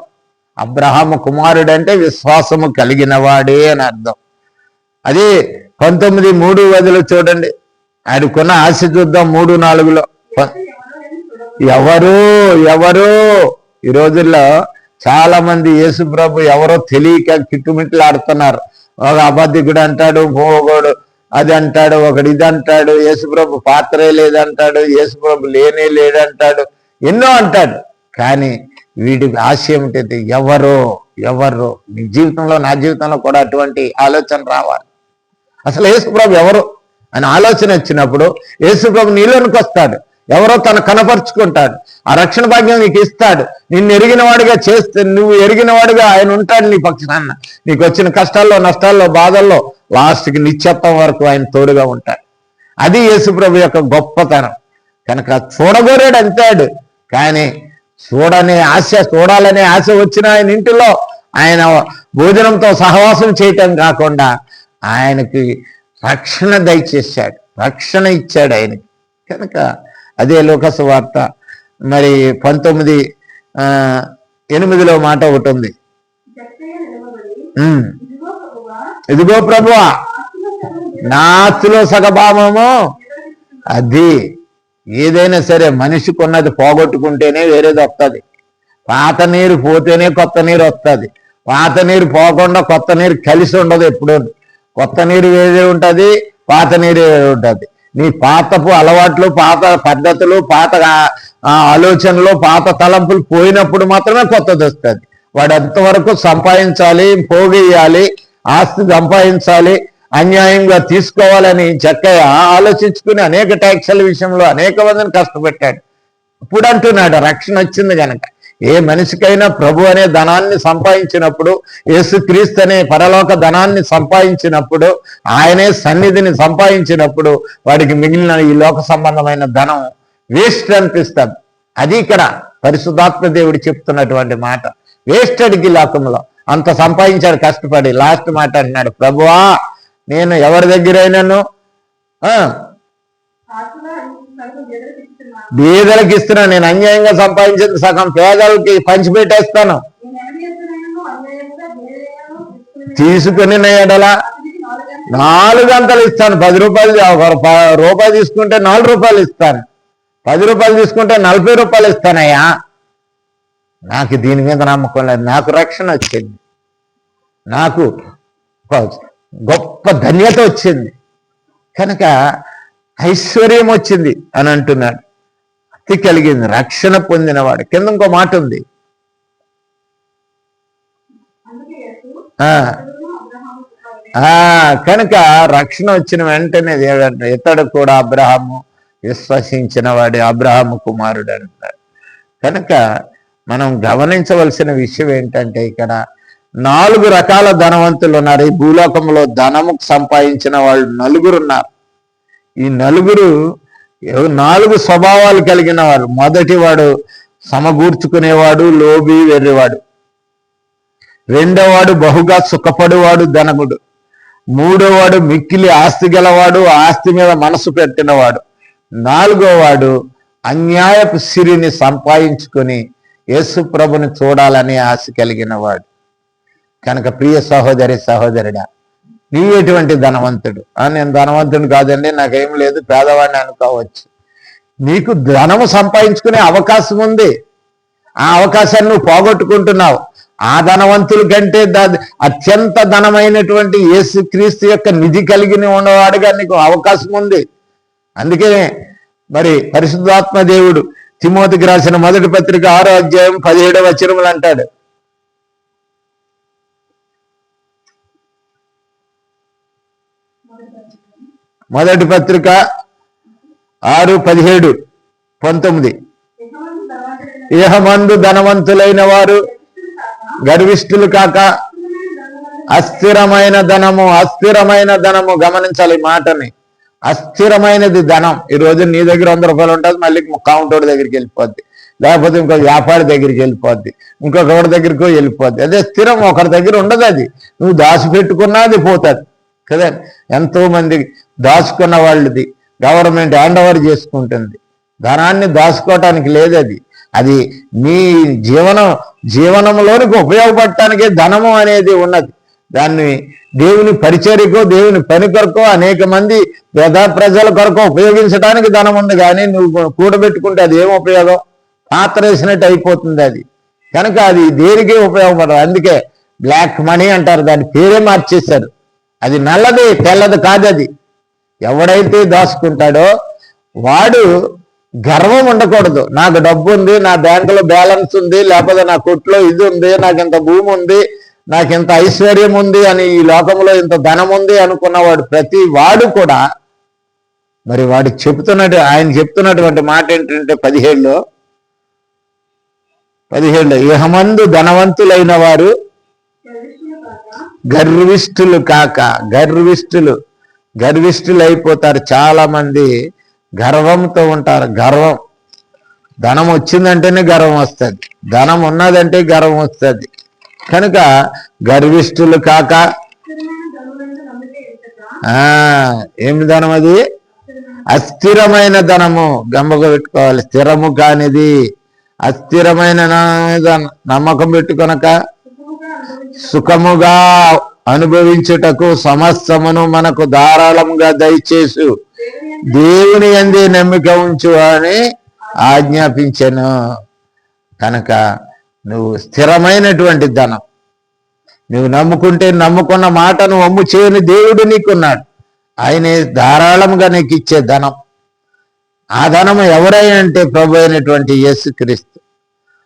అబ్రహాము కుమారుడు అంటే విశ్వాసము కలిగిన వాడే అని అర్థం. అదే 19:3 చూడండి. ఆయనకున్న ఆశ చూద్దాం. 3:4 ఎవరు ఈ రోజుల్లో చాలా మంది యేసు ప్రభు ఎవరో తెలియక కిట్టుమిట్లాడుతున్నారు. ఒక అబద్ధికుడు అంటాడు, పోగోడు అది అంటాడు, ఒకడు ఇది అంటాడు, యేసు ప్రభు పాత్రే లేదంటాడు, యేసు ప్రభు లేనే లేదంటాడు, ఎన్నో అంటాడు. కానీ వీడి ఆశ ఏమిటంటే ఎవరో నీ జీవితంలో, నా జీవితంలో కూడా అటువంటి ఆలోచన రావాలి. అసలు యేసు ప్రభు ఎవరు అని ఆలోచన వచ్చినప్పుడు యేసు ప్రభు నీలోనికి వస్తాడు, ఎవరో తను కనపరుచుకుంటాడు, ఆ రక్షణ భాగ్యం నీకు ఇస్తాడు. నిన్ను ఎరిగిన వాడిగా చేస్తే, నువ్వు ఎరిగిన వాడిగా ఆయన ఉంటాడు నీ పక్షాన. నీకు వచ్చిన కష్టాల్లో, నష్టాల్లో, బాధల్లో లాస్ట్కి నిత్యత్వం వరకు ఆయన తోడుగా ఉంటాడు. అది యేసు ప్రభు యొక్క గొప్పతనం. కనుక చూడగోరాడు అంటాడు, కానీ చూడాలనే ఆశ వచ్చిన ఆయన ఇంటిలో ఆయన భోజనంతో సహవాసం చేయటం కాకుండా ఆయనకి రక్షణ దయచేశాడు, రక్షణ ఇచ్చాడు ఆయనకి. కనుక అదే లోకాసు వార్త మరి 19:8 మాట ఒకటి ఉంది. ఇదిగో ప్రభువా, నా ఆస్తిలో సగభాగము. అది ఏదైనా సరే మనిషికి ఉన్నది పోగొట్టుకుంటేనే వేరేది వస్తుంది. పాత నీరు పోతేనే కొత్త నీరు వస్తుంది. పాత నీరు పోకుండా కొత్త నీరు కలిసి ఉండదు ఎప్పుడు. కొత్త నీరు వేరే ఉంటుంది, పాత నీరు వేరే ఉంటుంది. నీ పాతపు అలవాట్లు, పాత పద్ధతులు, పాత ఆలోచనలు, పాత తలంపులు పోయినప్పుడు మాత్రమే కొత్తది వస్తుంది. వాడు ఎంతవరకు సంపాదించాలి, పోగేయాలి, ఆస్తి సంపాదించాలి, అన్యాయంగా తీసుకోవాలని చక్కగా ఆలోచించుకుని అనేక ట్యాక్సుల విషయంలో అనేక మందిని కష్టపెట్టాడు. ఇప్పుడు అంటున్నాడు రక్షణ వచ్చింది కనుక. ఏ మనిషికైనా ప్రభు అనే ధనాన్ని సంపాదించినప్పుడు, యేసుక్రీస్తు అనే పరలోక ధనాన్ని సంపాదించినప్పుడు, ఆయనే సన్నిధిని సంపాదించినప్పుడు వాడికి మిగిలిన ఈ లోక సంబంధమైన ధనం వేస్ట్ అనిపిస్తుంది. అది ఇక్కడ పరిశుద్ధాత్మ దేవుడు చెప్తున్నటువంటి మాట. వేస్ట్ అడిగి లోకంలో అంత సంపాదించాడు కష్టపడి. లాస్ట్ మాట అంటున్నాడు, ప్రభువా నేను ఎవరి దగ్గరైనాను బీదలకు ఇస్తున్నా, నేను అన్యాయంగా సంపాదించింది సగం పేదలకి పంచిపెట్టేస్తాను. తీసుకుని ఎడలా 4 గంటలు ఇస్తాను. 10 రూపాయలు, రూపాయి తీసుకుంటే 4 రూపాయలు ఇస్తాను. 10 రూపాయలు తీసుకుంటే 40 రూపాయలు ఇస్తానయ్యా. నాకు దీని మీద నమ్మకం లేదు. నాకు రక్షణ వచ్చింది, నాకు గొప్ప ధన్యత వచ్చింది కనుక ఐశ్వర్యం వచ్చింది అని అంటున్నాడు. అతి కలిగింది రక్షణ పొందినవాడు. కింద ఇంకో మాట ఉంది, కనుక రక్షణ వచ్చిన వెంటనే ఇతడు కూడా అబ్రహాము విశ్వసించిన వాడి అబ్రహాము కుమారుడు అంటారు. కనుక మనం గమనించవలసిన విషయం ఏంటంటే ఇక్కడ 4 రకాల ధనవంతులు ఉన్నారు. ఈ భూలోకంలో ధనము సంపాదించిన వాళ్ళు 4 ఉన్నారు. ఈ 4 స్వభావాలు కలిగిన వాడు. మొదటివాడు సమకూర్చుకునేవాడు, లోబి, వెర్రివాడు. రెండోవాడు బహుగా సుఖపడువాడు, ధనముడు. మూడోవాడు మిక్కిలి ఆస్తి గలవాడు, ఆస్తి మీద మనసు పెట్టినవాడు. 4వవాడు అన్యాయపు సిరిని సంపాదించుకొని యేసు ప్రభుని చూడాలని ఆశ కలిగిన వాడు. కనుక ప్రియ సహోదరి సహోదరుడా, నీవు ఎటువంటి ధనవంతుడు? నేను ధనవంతుడు కాదండి, నాకేం లేదు, పేదవాడిని అనుకోవచ్చు. నీకు ధనము సంపాదించుకునే అవకాశం ఉంది. ఆ అవకాశాన్ని నువ్వు పోగొట్టుకుంటున్నావు. ఆ ధనవంతుల కంటే అత్యంత ధనమైనటువంటి యేసుక్రీస్తు యొక్క నిధి కలిగిన ఉన్నవాడుగా నీకు అవకాశం ఉంది. అందుకే మరి పరిశుద్ధాత్మ దేవుడు తిమోతికి రాసిన 1వ పత్రిక 6వ అధ్యాయం 17వ వచనములు అంటాడు, మొదటి పత్రిక 6:17, 19 ఇహమందు ధనవంతులైన వారు గర్విష్ఠులు కాక అస్థిరమైన ధనము. అస్థిరమైన ధనము, గమనించాలి ఈ మాటని. అస్థిరమైనది ధనం. ఈరోజు నీ దగ్గర 100 రూపాయలు ఉంటుంది, మళ్ళీ కౌంటర్ దగ్గరికి వెళ్ళిపోద్ది, లేకపోతే ఇంకో వ్యాపారి దగ్గరికి వెళ్ళిపోద్ది, ఇంకొకరి దగ్గరికి వెళ్ళిపోద్ది. అదే స్థిరం ఒకరి దగ్గర ఉండదు. అది నువ్వు దాచిపెట్టుకున్నా అది పోతుంది కదా. ఎంతో మంది దాచుకున్న వాళ్ళది గవర్నమెంట్ హ్యాండ్ ఓవర్ చేసుకుంటుంది. ధనాన్ని దాచుకోవటానికి లేదు. అది నీ జీవనంలోనికి ఉపయోగపడటానికే ధనము అనేది ఉన్నది. దాన్ని దేవుని పరిచర్యకో, దేవుని పని కొరకో, అనేక మంది ప్రజల కొరకు ఉపయోగించడానికి ధనం ఉంది. కానీ నువ్వు కూడబెట్టుకుంటే అది ఏం ఉపయోగం? పాత్ర వేసినట్టు అయిపోతుంది అది. కనుక అది దేనికే ఉపయోగపడదు. అందుకే బ్లాక్ మనీ అంటారు, దాని పేరే మార్చేశారు. అది నల్లది, తెల్లది కాదు. అది ఎవడైతే దాచుకుంటాడో వాడు గర్వం ఉండకూడదు. నాకు డబ్బు ఉంది, నా బ్యాంకులో బ్యాలెన్స్ ఉంది, లేకపోతే నా కొట్లో ఇది ఉంది, నాకు ఇంత భూమి ఉంది, నాకు ఇంత ఐశ్వర్యం ఉంది అని, ఈ లోకంలో ఇంత ధనం ఉంది అనుకున్నవాడు ప్రతి వాడు కూడా మరి వాడికి ఆయన చెప్తున్నటువంటి మాట ఏంటంటే 17లో ఇహమందు ధనవంతులైన వారు గర్విష్ఠులు కాక. గర్విష్ఠులు అయిపోతారు. చాలా మంది గర్వంతో ఉంటారు. గర్వం, ధనం వచ్చిందంటేనే గర్వం వస్తుంది, ధనం ఉన్నదంటే గర్వం వస్తుంది. కనుక గర్విష్ఠులు కాక. ఏమి ధనం అది? అస్థిరమైన ధనము. గమ్మగా పెట్టుకోవాలి. స్థిరము కానిది, అస్థిరమైన నమ్మకం పెట్టుకొనక సుఖముగా అనుభవించుటకు సమస్తమును మనకు ధారాళంగా దయచేసు దేవుని యందే నమ్మిక ఉంచు అని ఆజ్ఞాపించెను. కనుక నువ్వు స్థిరమైనటువంటి ధనం నువ్వు నమ్ముకుంటే, నమ్ముకున్న మాటను వమ్ము చేయని దేవుడు నీకున్నాడు. ఆయనే ధారాళంగా నీకు ఇచ్చే ధనం. ఆ ధనము ఎవరైనంటే ప్రభు అయినటువంటి యేసుక్రీస్తు.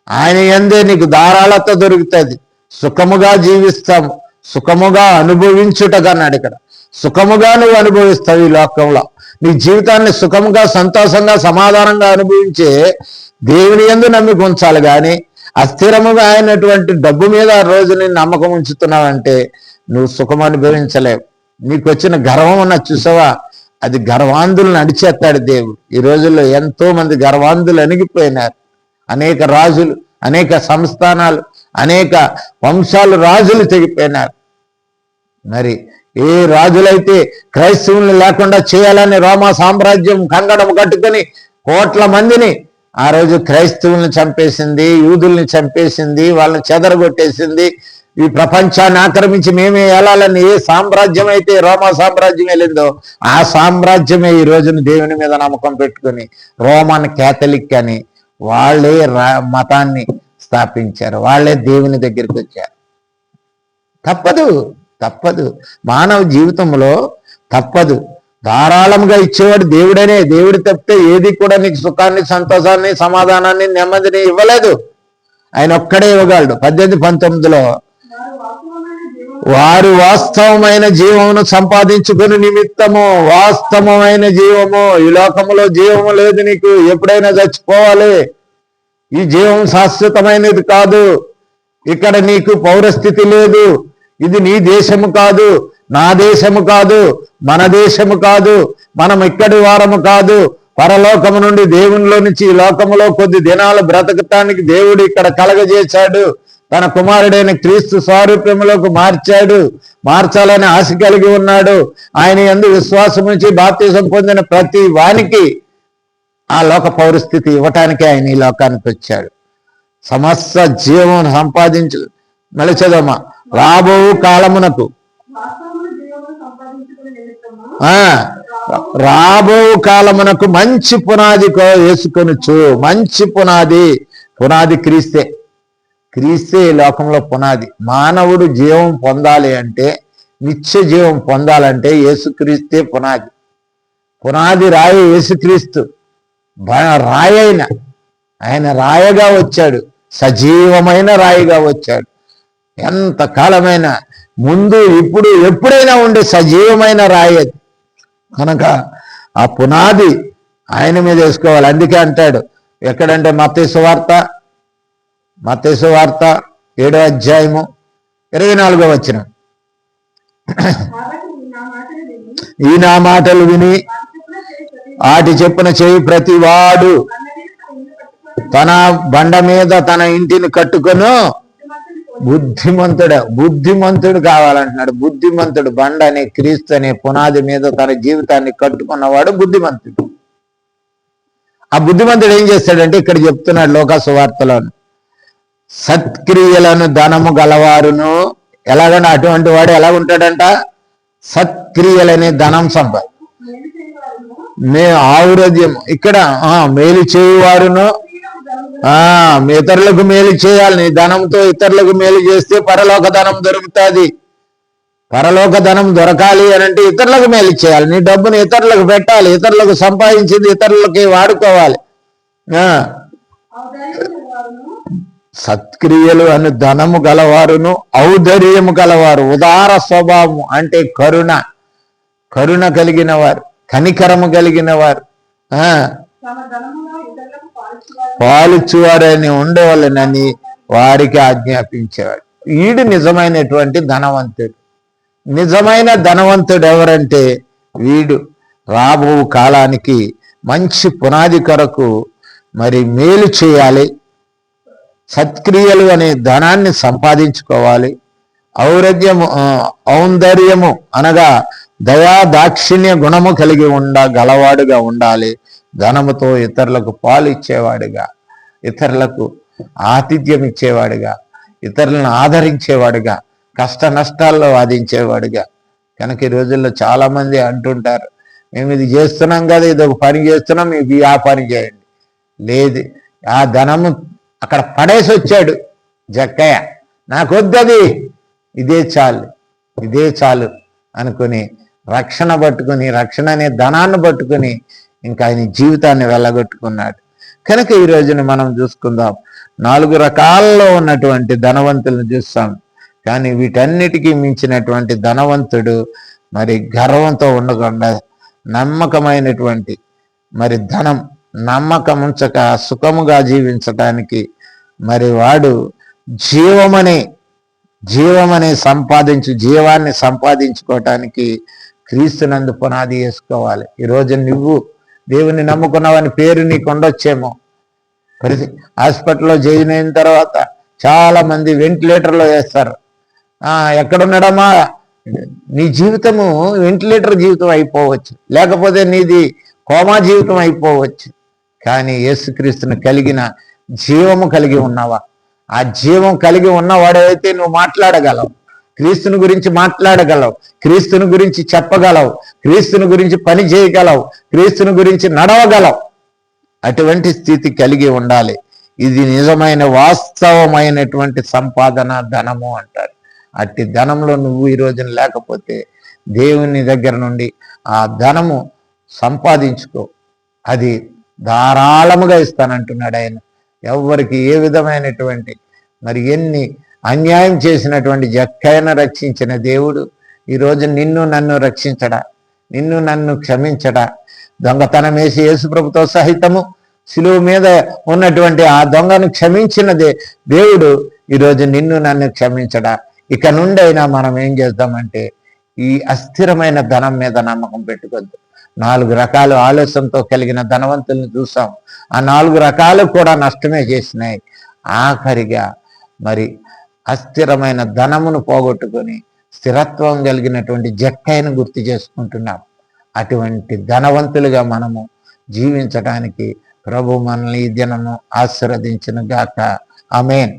ఆయన యందే నీకు ధారాళత దొరుకుతుంది. సుఖముగా జీవిస్తాము, సుఖముగా అనుభవించుటకన్నాడు ఇక్కడ. సుఖముగా నువ్వు అనుభవిస్తావు. ఈ లోకంలో నీ జీవితాన్ని సుఖముగా, సంతోషంగా, సమాధానంగా అనుభవించే దేవుని యందు నమ్మిక ఉంచాలి. కానీ అస్థిరముగా అయినటువంటి డబ్బు మీద ఆ రోజుని నమ్మకం ఉంచుతున్నావంటే నువ్వు సుఖం అనుభవించలేవు. నీకు వచ్చిన గర్వం ఉన్న చూసావా, అది గర్వాంధులను అడిచేస్తాడు దేవుడు. ఈ రోజుల్లో ఎంతో మంది గర్వాంధులు అణిగిపోయినారు. అనేక రాజులు, అనేక సంస్థానాలు, అనేక వంశాలు రాజులు తెగిపోయినారు. మరి ఏ రాజులైతే క్రైస్తవుల్ని లేకుండా చేయాలని రోమా సామ్రాజ్యం కంగడం కట్టుకొని కోట్ల మందిని ఆ రోజు క్రైస్తవుల్ని చంపేసింది, యూదుల్ని చంపేసింది, వాళ్ళని చెదరగొట్టేసింది. ఈ ప్రపంచాన్ని ఆక్రమించి మేమే వెళ్ళాలని ఏ సామ్రాజ్యం అయితే రోమా సామ్రాజ్యం వెళ్ళిందో ఆ సామ్రాజ్యమే ఈ రోజున దేవుని మీద నమ్మకం పెట్టుకొని రోమన్ క్యాథలిక్ అని వాళ్ళే మతాన్ని స్థాపించారు. వాళ్ళే దేవుని దగ్గరికి వచ్చారు. తప్పదు, తప్పదు. మానవ జీవితంలో తప్పదు. ధారాళంగా ఇచ్చేవాడు దేవుడనే. దేవుడు తప్పితే ఏది కూడా నీకు సుఖాన్ని, సంతోషాన్ని, సమాధానాన్ని, నెమ్మదిని ఇవ్వలేదు. ఆయన ఒక్కడే ఇవ్వగలడు. 18-19లో వారు వాస్తవమైన జీవమును సంపాదించుకుని నిమిత్తము, వాస్తవమైన జీవము. ఈ లోకములో జీవము లేదు నీకు, ఎప్పుడైనా చచ్చిపోవాలి. ఈ జీవం శాశ్వతమైనది కాదు. ఇక్కడ నీకు పౌరస్థితి లేదు. ఇది నీ దేశము కాదు, నా దేశము కాదు, మన దేశము కాదు, మనం ఇక్కడి వారము కాదు. పరలోకము నుండి దేవునిలో నుంచి ఈ లోకములో కొద్ది దినాలు బ్రతకటానికి దేవుడు ఇక్కడ కలగజేశాడు. తన కుమారుడైన క్రీస్తు స్వారూప్యములోకి మార్చాడు. మార్చాలని ఆశ కలిగి ఉన్నాడు. ఆయన యందు విశ్వాసం నుంచి బాప్తిసం పొందిన ప్రతి వానికి ఆ లోక పౌరస్థితి ఇవ్వటానికి ఆయన ఈ లోకానికి వచ్చాడు. సమస్త జీవం సంపాదించు. మళ్ళీ చదవమ్మా. రాబో కాలమునకు, రాబో కాలమునకు మంచి పునాది వేసుకొనుచు. మంచి పునాది, పునాది క్రీస్తే. క్రీస్తే ఈ లోకంలో పునాది. మానవుడు జీవం పొందాలి అంటే, నిత్య జీవం పొందాలంటే యేసుక్రీస్తే పునాది. పునాది రాయి యేసుక్రీస్తు. రాయైన ఆయన రాయగా వచ్చాడు, సజీవమైన రాయిగా వచ్చాడు. ఎంత కాలమైన ముందు, ఇప్పుడు, ఎప్పుడైనా ఉండే సజీవమైన రాయి అది. కనుక ఆ పునాది ఆయన మీద వేసుకోవాలి. అందుకే అంటాడు ఎక్కడంటే మత్తయి సువార్త 7వ అధ్యాయము 24వ వచనం, ఈ నా మాటలు విని వాటి చెప్పున చేయి ప్రతి వాడు తన బండ మీద తన ఇంటిని కట్టుకొను బుద్ధిమంతుడు కావాలంటున్నాడు. బుద్ధిమంతుడు బండ అనే క్రీస్తు అనే పునాది మీద తన జీవితాన్ని కట్టుకున్నవాడు బుద్ధిమంతుడు. ఆ బుద్ధిమంతుడు ఏం చేస్తాడంటే ఇక్కడ చెప్తున్నాడు లోకాసు వార్తలో, సత్క్రియలను ధనము గలవారును. ఎలాగంటే అటువంటి వాడు ఎలా ఉంటాడంట, సత్క్రియలనే ధనం ఆవురద్యం. ఇక్కడ మేలు చేయువారును, ఇతరులకు మేలు చేయాలి. నీ ధనంతో ఇతరులకు మేలు చేస్తే పరలోక ధనం దొరుకుతుంది. పరలోక ధనం దొరకాలి అని అంటే ఇతరులకు మేలు చేయాలి. నీ డబ్బుని ఇతరులకు పెట్టాలి. ఇతరులకు సంపాదించింది ఇతరులకి వాడుకోవాలి. సత్క్రియలు అని ధనము గలవారును, ఔదర్యము గలవారు. ఉదార స్వభావం అంటే కరుణ కలిగిన వారు, కనికరము కలిగిన వారు, పాలిచ్చువారని ఉండేవాళ్ళనని వారికి ఆజ్ఞాపించేవాడు. వీడు నిజమైనటువంటి ధనవంతుడు. నిజమైన ధనవంతుడు ఎవరంటే వీడు రాబో కాలానికి మంచి పునాది కొరకు మరి మేలు చేయాలి. సత్క్రియలు అనే ధనాన్ని సంపాదించుకోవాలి. ఔందర్యము అనగా దయా దాక్షిణ్య గుణము కలిగి గలవాడుగా ఉండాలి. ధనముతో ఇతరులకు పాలు ఇచ్చేవాడుగా, ఇతరులకు ఆతిథ్యం ఇచ్చేవాడుగా, ఇతరులను ఆదరించేవాడుగా, కష్ట నష్టాల్లో వాదించేవాడుగా. కనుక ఈ రోజుల్లో చాలా మంది అంటుంటారు, మేము ఇది చేస్తున్నాం కదా, ఇది ఒక పని చేస్తున్నాం, మీకు ఆ పని చేయండి. లేదు, ఆ ధనము అక్కడ పడేసి వచ్చాడు జక్కయ్య, నాకొద్దది, ఇదే చాలు అనుకుని రక్షణ పట్టుకుని, రక్షణ అనే ధనాన్ని పట్టుకుని ఇంకా ఆయన జీవితాన్ని వెళ్ళగొట్టుకున్నాడు. కనుక ఈ రోజున మనం చూసుకుందాం, 4 రకాల్లో ఉన్నటువంటి ధనవంతులను చూస్తాం. కానీ వీటన్నిటికీ మించినటువంటి ధనవంతుడు మరి గర్వంతో ఉండకుండా నమ్మకమైనటువంటి మరి ధనం నమ్మకం ఉంచక సుఖముగా జీవించటానికి మరి వాడు జీవాన్ని సంపాదించుకోవటానికి క్రీస్తునందు పునాది వేసుకోవాలి. ఈరోజు నువ్వు దేవుని నమ్ముకున్నావని పేరు నీకు ఉండొచ్చేమో. హాస్పిటల్లో జాయిన్ అయిన తర్వాత చాలా మంది వెంటిలేటర్లో వేస్తారు. ఎక్కడున్నాడమ్మా, నీ జీవితము వెంటిలేటర్ జీవితం అయిపోవచ్చు, లేకపోతే నీది కోమా జీవితం అయిపోవచ్చు. కానీ యేసుక్రీస్తును కలిగిన జీవము కలిగి ఉన్నావా? ఆ జీవం కలిగి ఉన్నవాడైతే నువ్వు మాట్లాడగలవు, క్రీస్తుని గురించి మాట్లాడగలవు, క్రీస్తుని గురించి చెప్పగలవు, క్రీస్తుని గురించి పని చేయగలవు, క్రీస్తుని గురించి నడవగలవు. అటువంటి స్థితి కలిగి ఉండాలి. ఇది నిజమైన వాస్తవమైనటువంటి సంపాదన, ధనము అంటారు. అట్టి ధనంలో నువ్వు ఈ రోజున లేకపోతే దేవుని దగ్గర నుండి ఆ ధనము సంపాదించుకో, అది ధారాళముగా ఇస్తానంటున్నాడు ఆయన. ఎవరికి ఏ విధమైనటువంటి మరి ఎన్ని అన్యాయం చేసినటువంటి జక్కైనా రక్షించిన దేవుడు ఈరోజు నిన్ను నన్ను రక్షించడా, నిన్ను నన్ను క్షమించడా? దొంగతనం వేసి యేసుప్రభుతో సహితము శిలువ మీద ఉన్నటువంటి ఆ దొంగను క్షమించిన దేవుడు ఈరోజు నిన్ను నన్ను క్షమించడా? ఇక నుండి అయినా మనం ఏం చేద్దామంటే ఈ అస్థిరమైన ధనం మీద నమ్మకం పెట్టుకోవద్దు. 4 రకాల ఆలోచనతో కలిగిన ధనవంతుల్ని చూసాం. ఆ 4 రకాలు కూడా నష్టమే చేసినాయి. ఆఖరిగా మరి అస్థిరమైన ధనమును పోగొట్టుకొని స్థిరత్వం కలిగినటువంటి జక్కయ్యను గుర్తు చేసుకుంటున్నాం. అటువంటి ధనవంతులుగా మనము జీవించడానికి ప్రభు మనల్ని ఈ దినము ఆశీర్వదించును గాక. ఆమేన్.